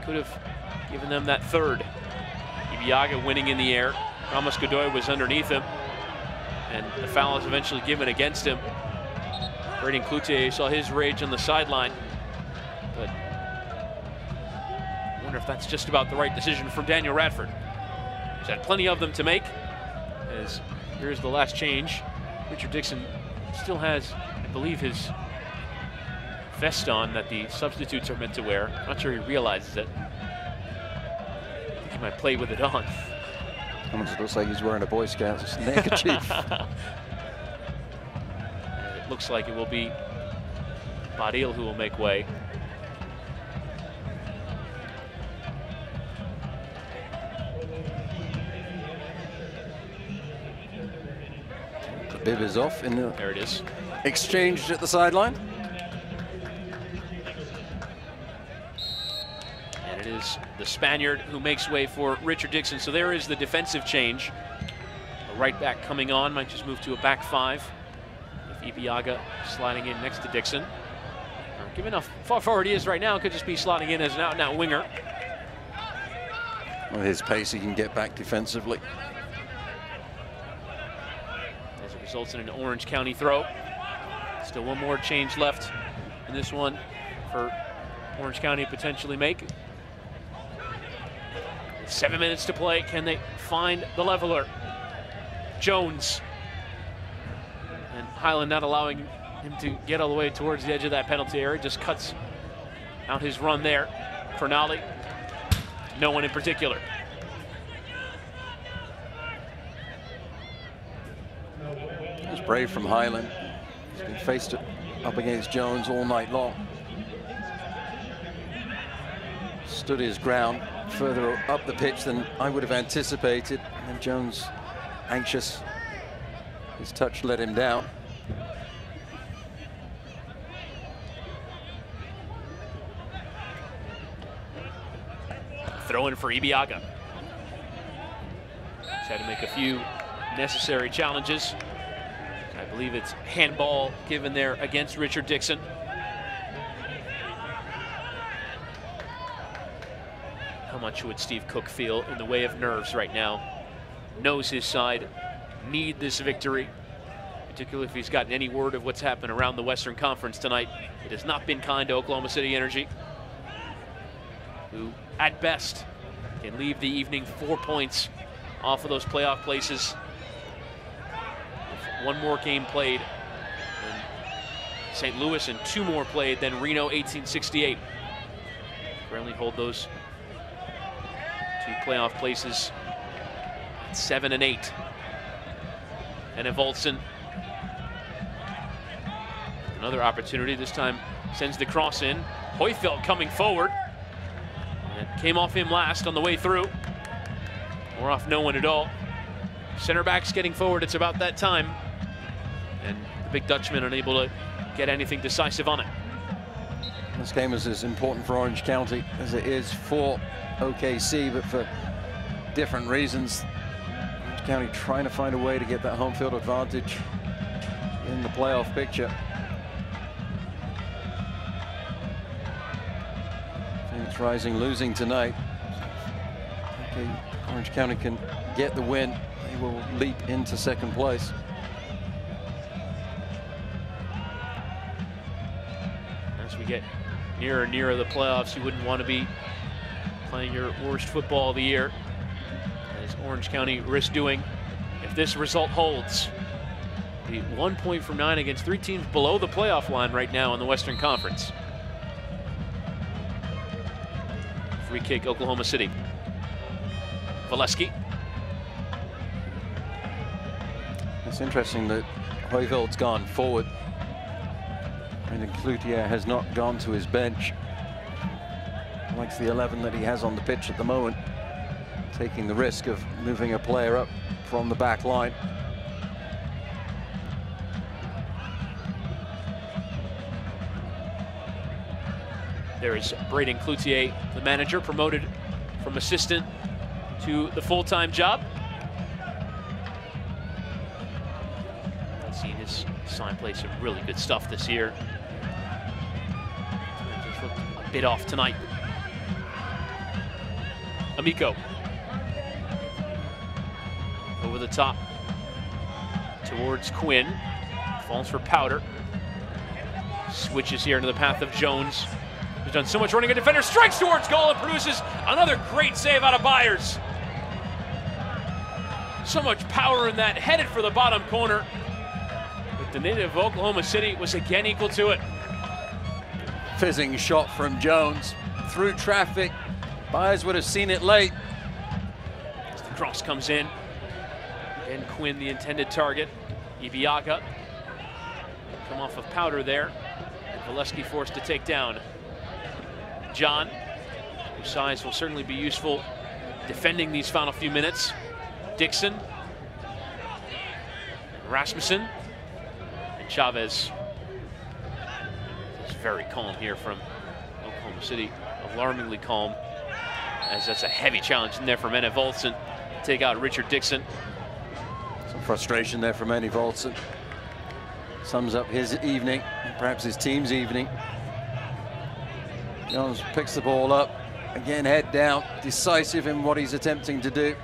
could have given them that third. Ibiaga winning in the air. Ramos Godoy was underneath him, and the foul is eventually given against him. Braden Cloutier saw his rage on the sideline, but I wonder if that's just about the right decision from Daniel Radford. He's had plenty of them to make, as here's the last change. Richard Dixon still has, I believe, his vest on that the substitutes are meant to wear. I'm not sure he realizes it. He might play with it on. Almost looks like he's wearing a Boy Scout's handkerchief. It looks like it will be Baril who will make way. The bib is off in the there it is. Exchanged at the sideline. And it is the Spaniard who makes way for Richard Dixon. So there is the defensive change. right back coming on, might just move to a back five. If Ibiaga sliding in next to Dixon. Given how far forward he is right now, could just be slotting in as an out-and-out winger. With his pace, he can get back defensively. As it results in an Orange County throw. Still one more change left in this one for Orange County to potentially make. 7 minutes to play. Can they find the leveler? Jones. And Highland not allowing him to get all the way towards the edge of that penalty area. Just cuts out his run there. Fernali. No one in particular. It was brave from Highland. He's been faced up against Jones all night long. Stood his ground further up the pitch than I would have anticipated. And Jones, anxious. His touch let him down. Throw in for Ibiaga. He's had to make a few necessary challenges. I believe it's handball given there against Richard Dixon. How much would Steve Cook feel in the way of nerves right now? Knows his side need this victory, particularly if he's gotten any word of what's happened around the Western Conference tonight. It has not been kind to Oklahoma City Energy, who at best can leave the evening 4 points off of those playoff places. With one more game played than St. Louis and 2 more played than Reno 1868. Currently hold those 2 playoff places at 7 and 8. And Volson, another opportunity, this time sends the cross in. Hoyfeld coming forward. And came off him last on the way through. Or off no one at all. Center backs getting forward, it's about that time. And the big Dutchman unable to get anything decisive on it. This game is as important for Orange County as it is for OKC, but for different reasons. Orange County trying to find a way to get that home field advantage in the playoff picture. Phoenix Rising losing tonight. Okay, Orange County can get the win. They will leap into second place. As we get nearer and nearer the playoffs, you wouldn't want to be playing your worst football of the year, as Orange County risks doing if this result holds. The 1 point from 9 against 3 teams below the playoff line right now in the Western Conference. Free kick, Oklahoma City. Valesky. It's interesting that Hoyveld's gone forward. And Cloutier has not gone to his bench. Likes the 11 that he has on the pitch at the moment, taking the risk of moving a player up from the back line. There is Braden Cloutier, the manager, promoted from assistant to the full-time job. I've seen his sign play some really good stuff this year. Just looked a bit off tonight. Amico. Over the top towards Quinn. Falls for Powder. Switches here into the path of Jones, who's done so much running. A defender strikes towards goal and produces another great save out of Byers. So much power in that, headed for the bottom corner. But the native of Oklahoma City was again equal to it. Fizzing shot from Jones through traffic. Byers would have seen it late. As the cross comes in. And Quinn, the intended target. Ibiaga. Come off of Powder there. And Valesky forced to take down John, whose size will certainly be useful defending these final few minutes. Dixon. Rasmussen. And Chavez. It's very calm here from Oklahoma City. Alarmingly calm, as that's a heavy challenge in there for Volson to take out Richard Dixon. Frustration there from Andy Volson. Sums up his evening, perhaps his team's evening. Jones picks the ball up, again head down, decisive in what he's attempting to do.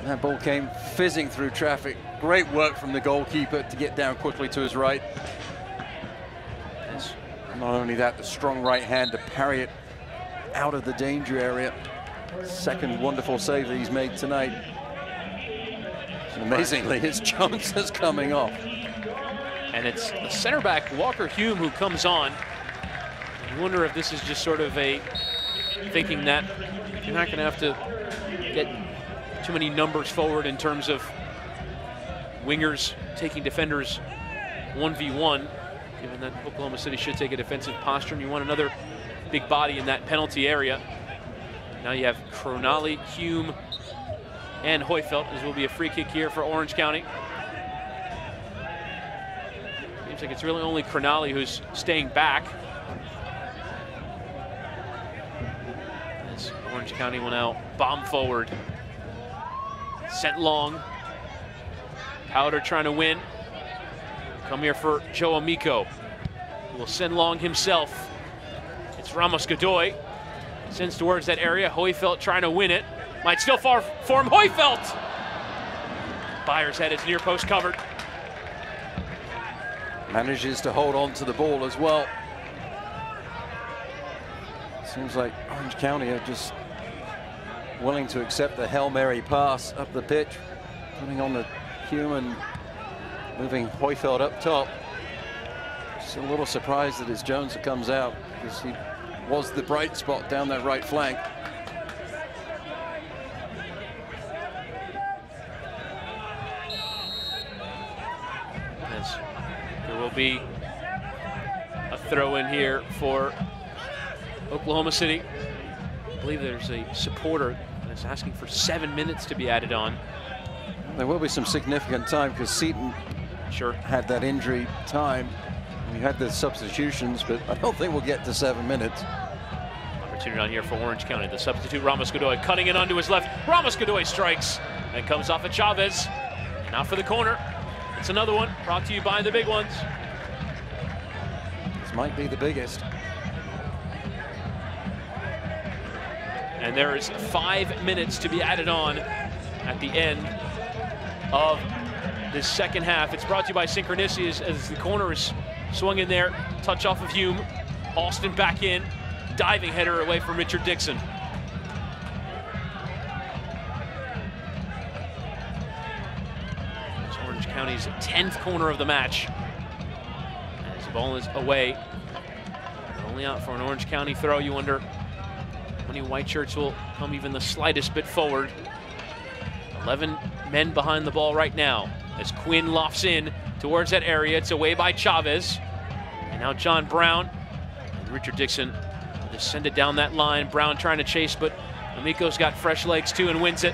That ball came fizzing through traffic. Great work from the goalkeeper to get down quickly to his right. Not only that, the strong right hand to parry it out of the danger area. Second wonderful save that he's made tonight. And amazingly, it's Jones that's coming off. And it's the center back, Walker Hume, who comes on. You wonder if this is just sort of a thinking that you're not going to have to get too many numbers forward in terms of wingers taking defenders 1v1, given that Oklahoma City should take a defensive posture, and you want another big body in that penalty area. Now you have Cronali, Hume, and Hoyfeld. This will be a free kick here for Orange County. Seems like it's really only Cronali who's staying back. As Orange County will now bomb forward. Sent long. Powder trying to win. Come here for Joe Amico, who will send long himself. It's Ramos Godoy. Sends towards that area. Hoyfeld trying to win it. Might still far for him. Hoyfeld! Byers had his near post covered. Manages to hold on to the ball as well. Seems like Orange County are just willing to accept the Hail Mary pass up the pitch, putting on the Hume, moving Hoyfeld up top. Just a little surprised that it's Jones that comes out, because he was the bright spot down that right flank. As there will be a throw in here for Oklahoma City. I believe there's a supporter that's asking for 7 minutes to be added on. There will be some significant time, because Seaton had that injury time. We had the substitutions, but I don't think we'll get to 7 minutes. Opportunity on here for Orange County. The substitute Ramos Godoy cutting it onto his left. Ramos Godoy strikes and comes off at Chavez. Now for the corner. It's another one brought to you by the big ones. This might be the biggest. And there is 5 minutes to be added on at the end of this second half. It's brought to you by Synchronicity as the corner is swung in there. Touch off of Hume. Alston back in. Diving header away from Richard Dixon. It's Orange County's 10th corner of the match. As the ball is away. Only out for an Orange County throw. You wonder how many white shirts will come even the slightest bit forward. 11 men behind the ball right now. As Quinn lofts in towards that area. It's away by Chavez. And now John Brown and Richard Dixon just send it down that line. Brown trying to chase, but Amico's got fresh legs too and wins it.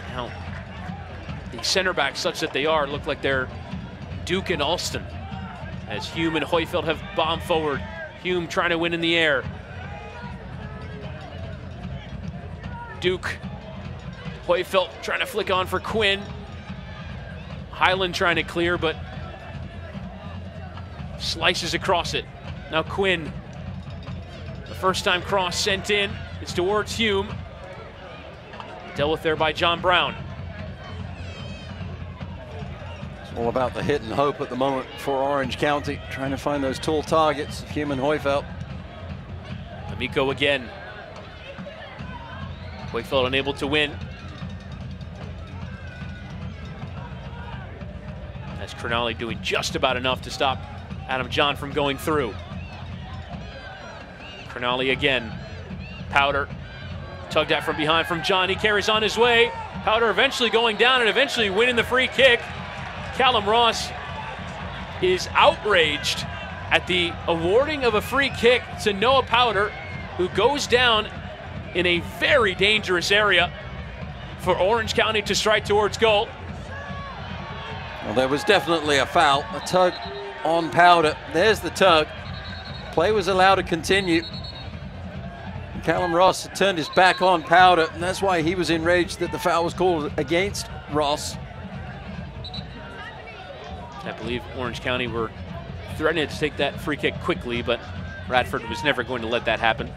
Now, the center backs, such that they are, look like they're Duke and Alston. As Hume and Hoyfeld have bombed forward. Hume trying to win in the air. Duke. Hoyfeld trying to flick on for Quinn. Highland trying to clear, but slices across it. Now Quinn, the first time cross sent in. It's towards Hume. Dealt with there by John Brown. It's all about the hit and hope at the moment for Orange County, trying to find those tall targets. Hume and Hoyfeld. Amico again. Hoyfeld unable to win. As Cronali doing just about enough to stop Adam John from going through. Cronali again. Powder tugged at from behind from John. He carries on his way. Powder eventually going down and eventually winning the free kick. Callum Ross is outraged at the awarding of a free kick to Noah Powder, who goes down in a very dangerous area for Orange County to strike towards goal. Well, there was definitely a foul, a tug on Powder. There's the tug. Play was allowed to continue. Callum Ross turned his back on Powder, and that's why he was enraged that the foul was called against Ross. I believe Orange County were threatening to take that free kick quickly, but Radford was never going to let that happen.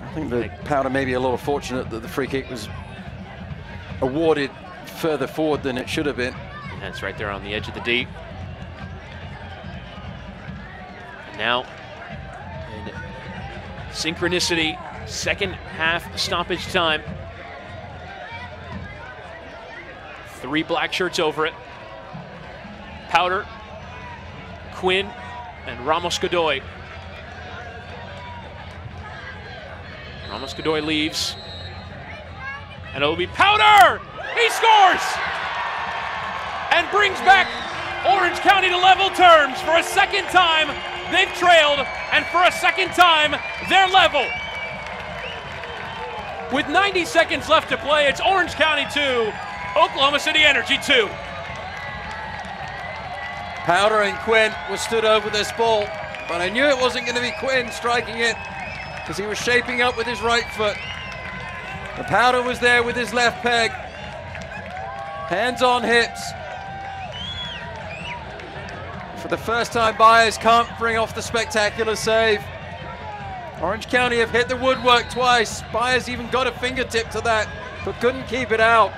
I think that Powder may be a little fortunate that the free kick was awarded further forward than it should have been. And that's right there on the edge of the D. And now, in synchronicity, second half stoppage time. 3 black shirts over it. Powder, Quinn, and Ramos Godoy. Ramos Godoy leaves. And it'll be Powder! He scores! And brings back Orange County to level terms. For a second time, they've trailed, and for a second time, they're level. With 90 seconds left to play, it's Orange County 2, Oklahoma City Energy 2. Powder and Quinn were stood over this ball, but I knew it wasn't going to be Quinn striking it because he was shaping up with his right foot. The Powder was there with his left peg. Hands on hips. For the first time, Byers can't bring off the spectacular save. Orange County have hit the woodwork twice. Byers even got a fingertip to that, but couldn't keep it out.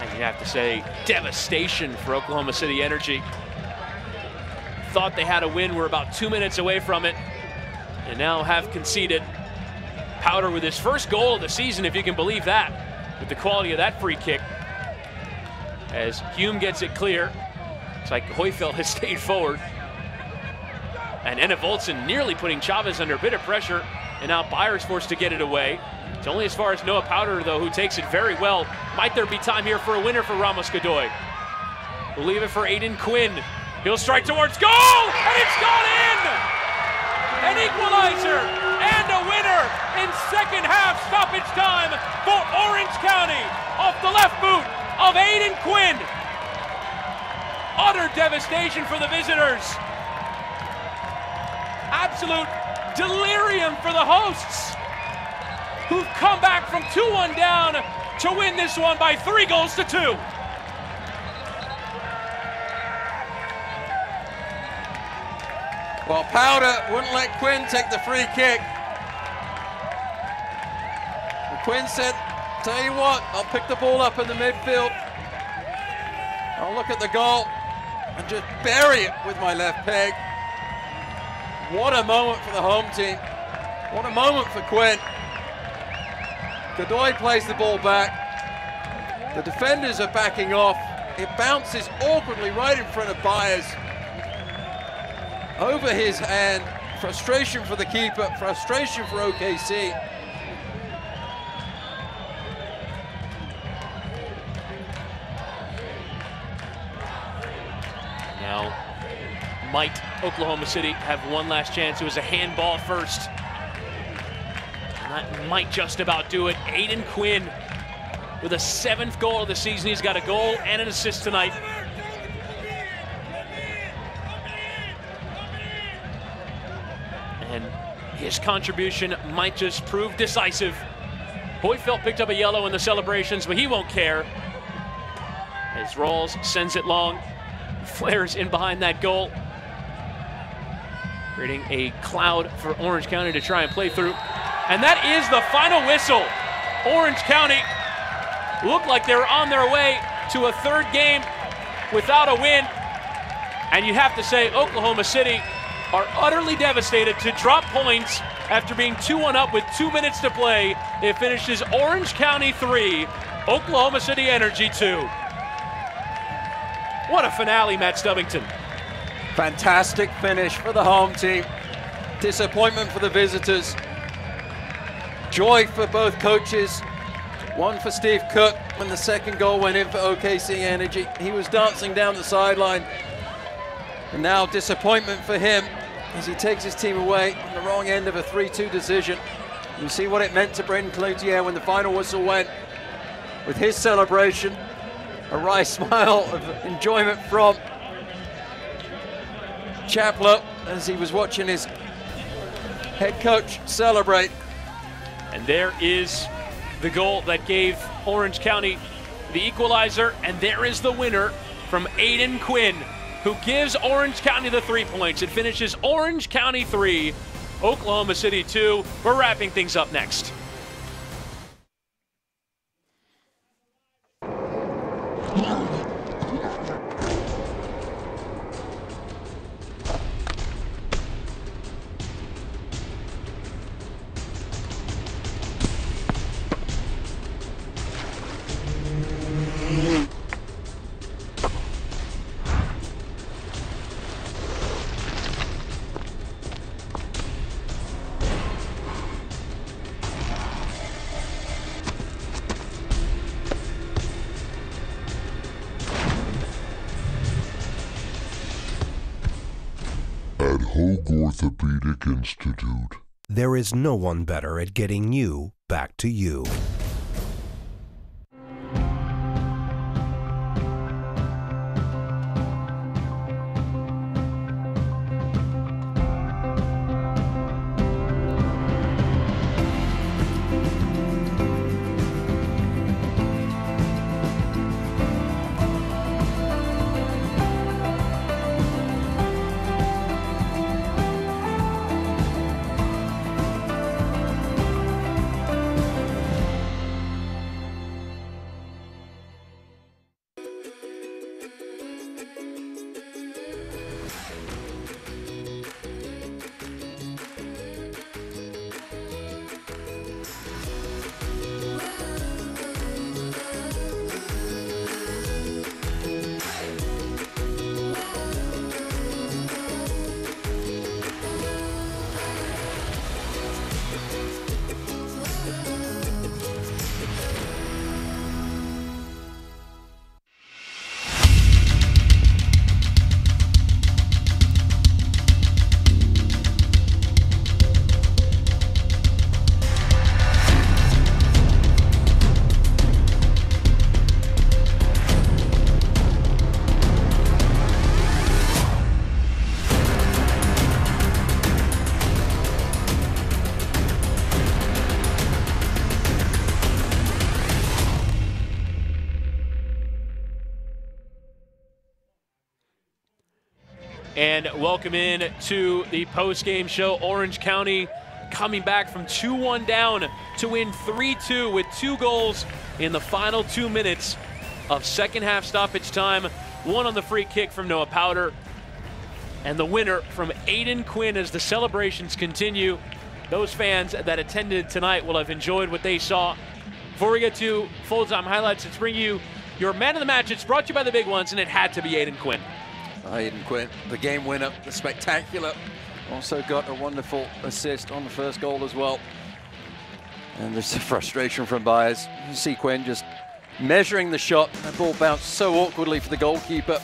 And you have to say, devastation for Oklahoma City Energy. Thought they had a win, we're about 2 minutes away from it, and now have conceded. Powder with his first goal of the season, if you can believe that, with the quality of that free kick. As Hume gets it clear, it's like Hoyfeld has stayed forward. And Enna Voltson nearly putting Chavez under a bit of pressure, and now Byers forced to get it away. It's only as far as Noah Powder, though, who takes it very well. Might there be time here for a winner for Ramos Godoy? We'll leave it for Aiden Quinn. He'll strike towards goal, and it's gone in! An equalizer and a winner in second half stoppage time for Orange County off the left boot of Aiden Quinn. Utter devastation for the visitors. Absolute delirium for the hosts, who've come back from 2-1 down to win this one by 3-2. Well, Powder wouldn't let Quinn take the free kick. And Quinn said, tell you what, I'll pick the ball up in the midfield. I'll look at the goal and just bury it with my left peg. What a moment for the home team. What a moment for Quinn. Godoy plays the ball back. The defenders are backing off. It bounces awkwardly right in front of Byers. Over his hand. Frustration for the keeper. Frustration for OKC. Now, might Oklahoma City have one last chance? It was a handball first. And that might just about do it. Aiden Quinn with a 7th goal of the season. He's got a goal and an assist tonight. And his contribution might just prove decisive. Hoyfeld picked up a yellow in the celebrations, but he won't care. As Rawls sends it long, flares in behind that goal, creating a cloud for Orange County to try and play through. And that is the final whistle. Orange County looked like they were on their way to a 3rd game without a win. And you have to say, Oklahoma City are utterly devastated to drop points after being 2-1 up with 2 minutes to play. It finishes Orange County 3, Oklahoma City Energy 2. What a finale, Matt Stubbington. Fantastic finish for the home team. Disappointment for the visitors. Joy for both coaches. One for Steve Cook when the 2nd goal went in for OKC Energy. He was dancing down the sideline. And now disappointment for him as he takes his team away on the wrong end of a 3-2 decision. You see what it meant to Brendan Cloutier when the final whistle went with his celebration. A wry smile of enjoyment from Chaplow. as he was watching his head coach celebrate. And there is the goal that gave Orange County the equalizer, and there is the winner from Aiden Quinn, who gives Orange County the 3 points. It finishes Orange County 3, Oklahoma City 2. We're wrapping things up next. At Hogue Orthopedic Institute, there is no one better at getting you back to you. And welcome in to the post-game show. Orange County coming back from 2-1 down to win 3-2 with 2 goals in the final 2 minutes of second half stoppage time. One on the free kick from Noah Powder, and the winner from Aiden Quinn as the celebrations continue. Those fans that attended tonight will have enjoyed what they saw. Before we get to full-time highlights, let's bring you your man of the match. It's brought to you by the big ones, and it had to be Aiden Quinn. Aiden Quinn, the game winner, the spectacular. Also got a wonderful assist on the first goal as well. And there's a frustration from Byers. You see Quinn just measuring the shot. That ball bounced so awkwardly for the goalkeeper.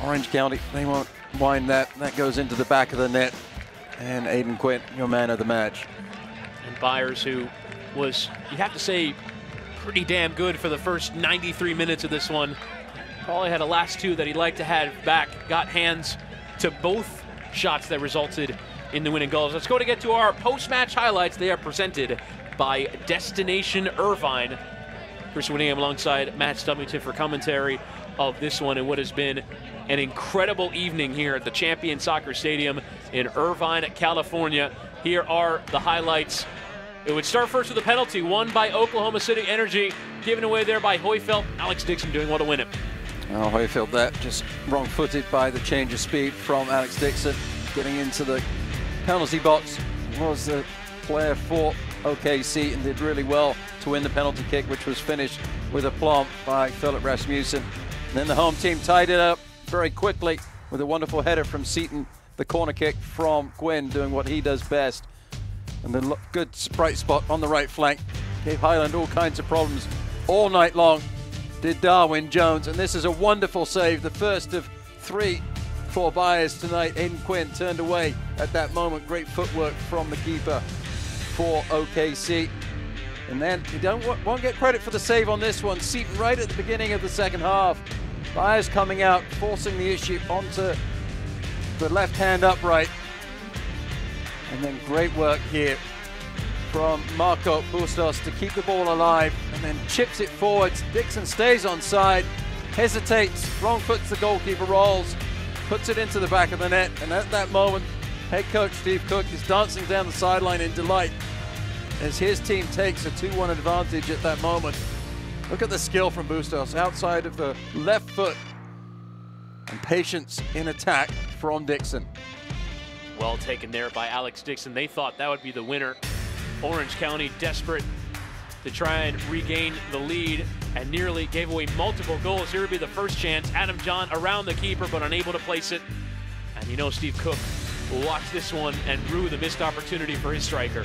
Orange County, they won't wind that. That goes into the back of the net. And Aiden Quinn, your man of the match. And Byers, who was, you have to say, pretty damn good for the first 93 minutes of this one. Probably had a last 2 that he'd like to have back. Got hands to both shots that resulted in the winning goals. Let's go to get to our post-match highlights. They are presented by Destination Irvine. Chris Whittingham alongside Matt Stubbington for commentary of this one and what has been an incredible evening here at the Champion Soccer Stadium in Irvine, California. Here are the highlights. It would start first with a penalty won by Oklahoma City Energy, given away there by Hoyfeld. Alex Dixon doing well to win it. Oh, Hoyfield there, just wrong-footed by the change of speed from Alex Dixon. Getting into the penalty box was the player for OKC and did really well to win the penalty kick, which was finished with aplomb by Philip Rasmussen. And then the home team tied it up very quickly with a wonderful header from Seaton. The corner kick from Quinn doing what he does best. And the good bright spot on the right flank gave Highland all kinds of problems all night long. Did Darwin Jones, and this is a wonderful save, the first of 3 for Byers tonight. Aiden Quinn turned away at that moment. Great footwork from the keeper for OKC. And then you won't get credit for the save on this one. Seaton right at the beginning of the second half. Byers coming out, forcing the issue onto the left hand upright. And then great work here from Marco Bustos to keep the ball alive and then chips it forwards. Dixon stays on side, hesitates, wrong foots the goalkeeper, rolls, puts it into the back of the net. And at that moment, head coach Steve Cook is dancing down the sideline in delight as his team takes a 2-1 advantage at that moment. Look at the skill from Bustos, outside of the left foot, and patience in attack from Dixon. Well taken there by Alex Dixon. They thought that would be the winner. Orange County desperate to try and regain the lead and nearly gave away multiple goals. Here would be the first chance. Adam John around the keeper but unable to place it. And you know Steve Cook will watch this one and rue the missed opportunity for his striker.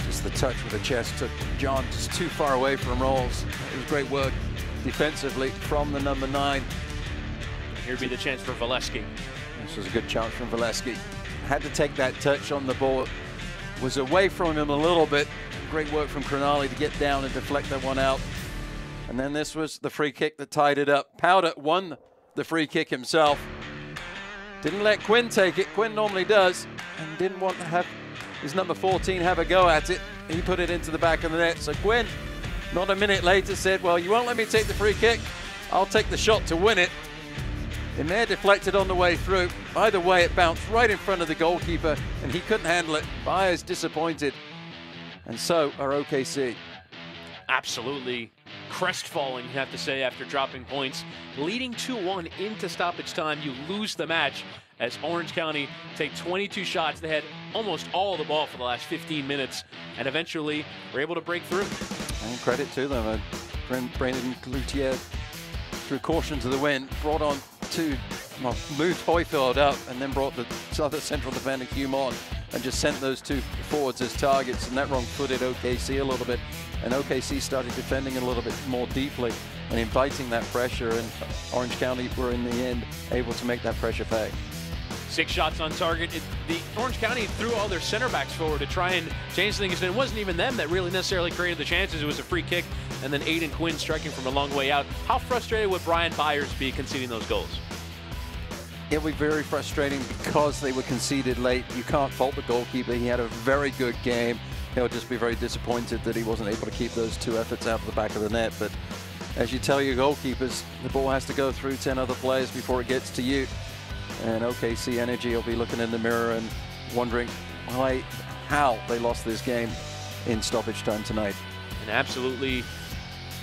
Just the touch with the chest took John just too far away from Rolls. It was great work defensively from the number 9. Here'd be the chance for Valesky. This was a good chance from Valesky. Had to take that touch on the ball. Was away from him a little bit. Great work from Cronali to get down and deflect that one out. And then this was the free kick that tied it up. Powder won the free kick himself. Didn't let Quinn take it. Quinn normally does. And didn't want to have his number 14 have a go at it. He put it into the back of the net. So Quinn, not a minute later, said, well, you won't let me take the free kick. I'll take the shot to win it. And there deflected on the way through. Either way, it bounced right in front of the goalkeeper, and he couldn't handle it. Byers disappointed, and so are OKC. Absolutely crestfallen, you have to say, after dropping points. Leading 2-1 into stoppage time, you lose the match as Orange County take 22 shots. They had almost all the ball for the last 15 minutes, and eventually were able to break through. And credit to them. Brandon Cloutier, through caution to the wind, brought on moved Hoyfield up and then brought the other central defender Hume on and just sent those 2 forwards as targets, and that wrong-footed OKC a little bit, and OKC started defending a little bit more deeply and inviting that pressure, and Orange County were in the end able to make that pressure pay. 6 shots on target. The Orange County threw all their center backs forward to try and change things, and it wasn't even them that really necessarily created the chances. It was a free kick, and then Aiden Quinn striking from a long way out. How frustrated would Brian Byers be conceding those goals? It'll be very frustrating because they were conceded late. You can't fault the goalkeeper. He had a very good game. He'll just be very disappointed that he wasn't able to keep those 2 efforts out of the back of the net. But as you tell your goalkeepers, the ball has to go through 10 other players before it gets to you. And OKC Energy will be looking in the mirror and wondering how they lost this game in stoppage time tonight. An absolutely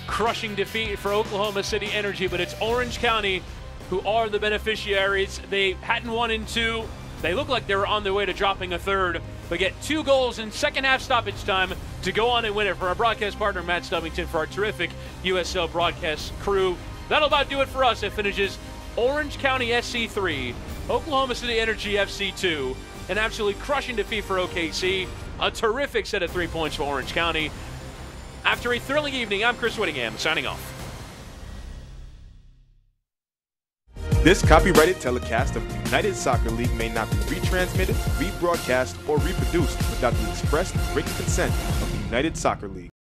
crushing defeat for Oklahoma City Energy, but it's Orange County who are the beneficiaries. They hadn't won in 2. They look like they were on their way to dropping a 3rd, but get 2 goals in second half stoppage time to go on and win it. For our broadcast partner, Matt Stubbington, for our terrific USL broadcast crew, that'll about do it for us. It finishes Orange County SC 3, Oklahoma City Energy FC 2. An absolutely crushing defeat for OKC. A terrific set of 3 points for Orange County. After a thrilling evening, I'm Chris Whittingham, signing off. This copyrighted telecast of the United Soccer League may not be retransmitted, rebroadcast, or reproduced without the express written consent of the United Soccer League.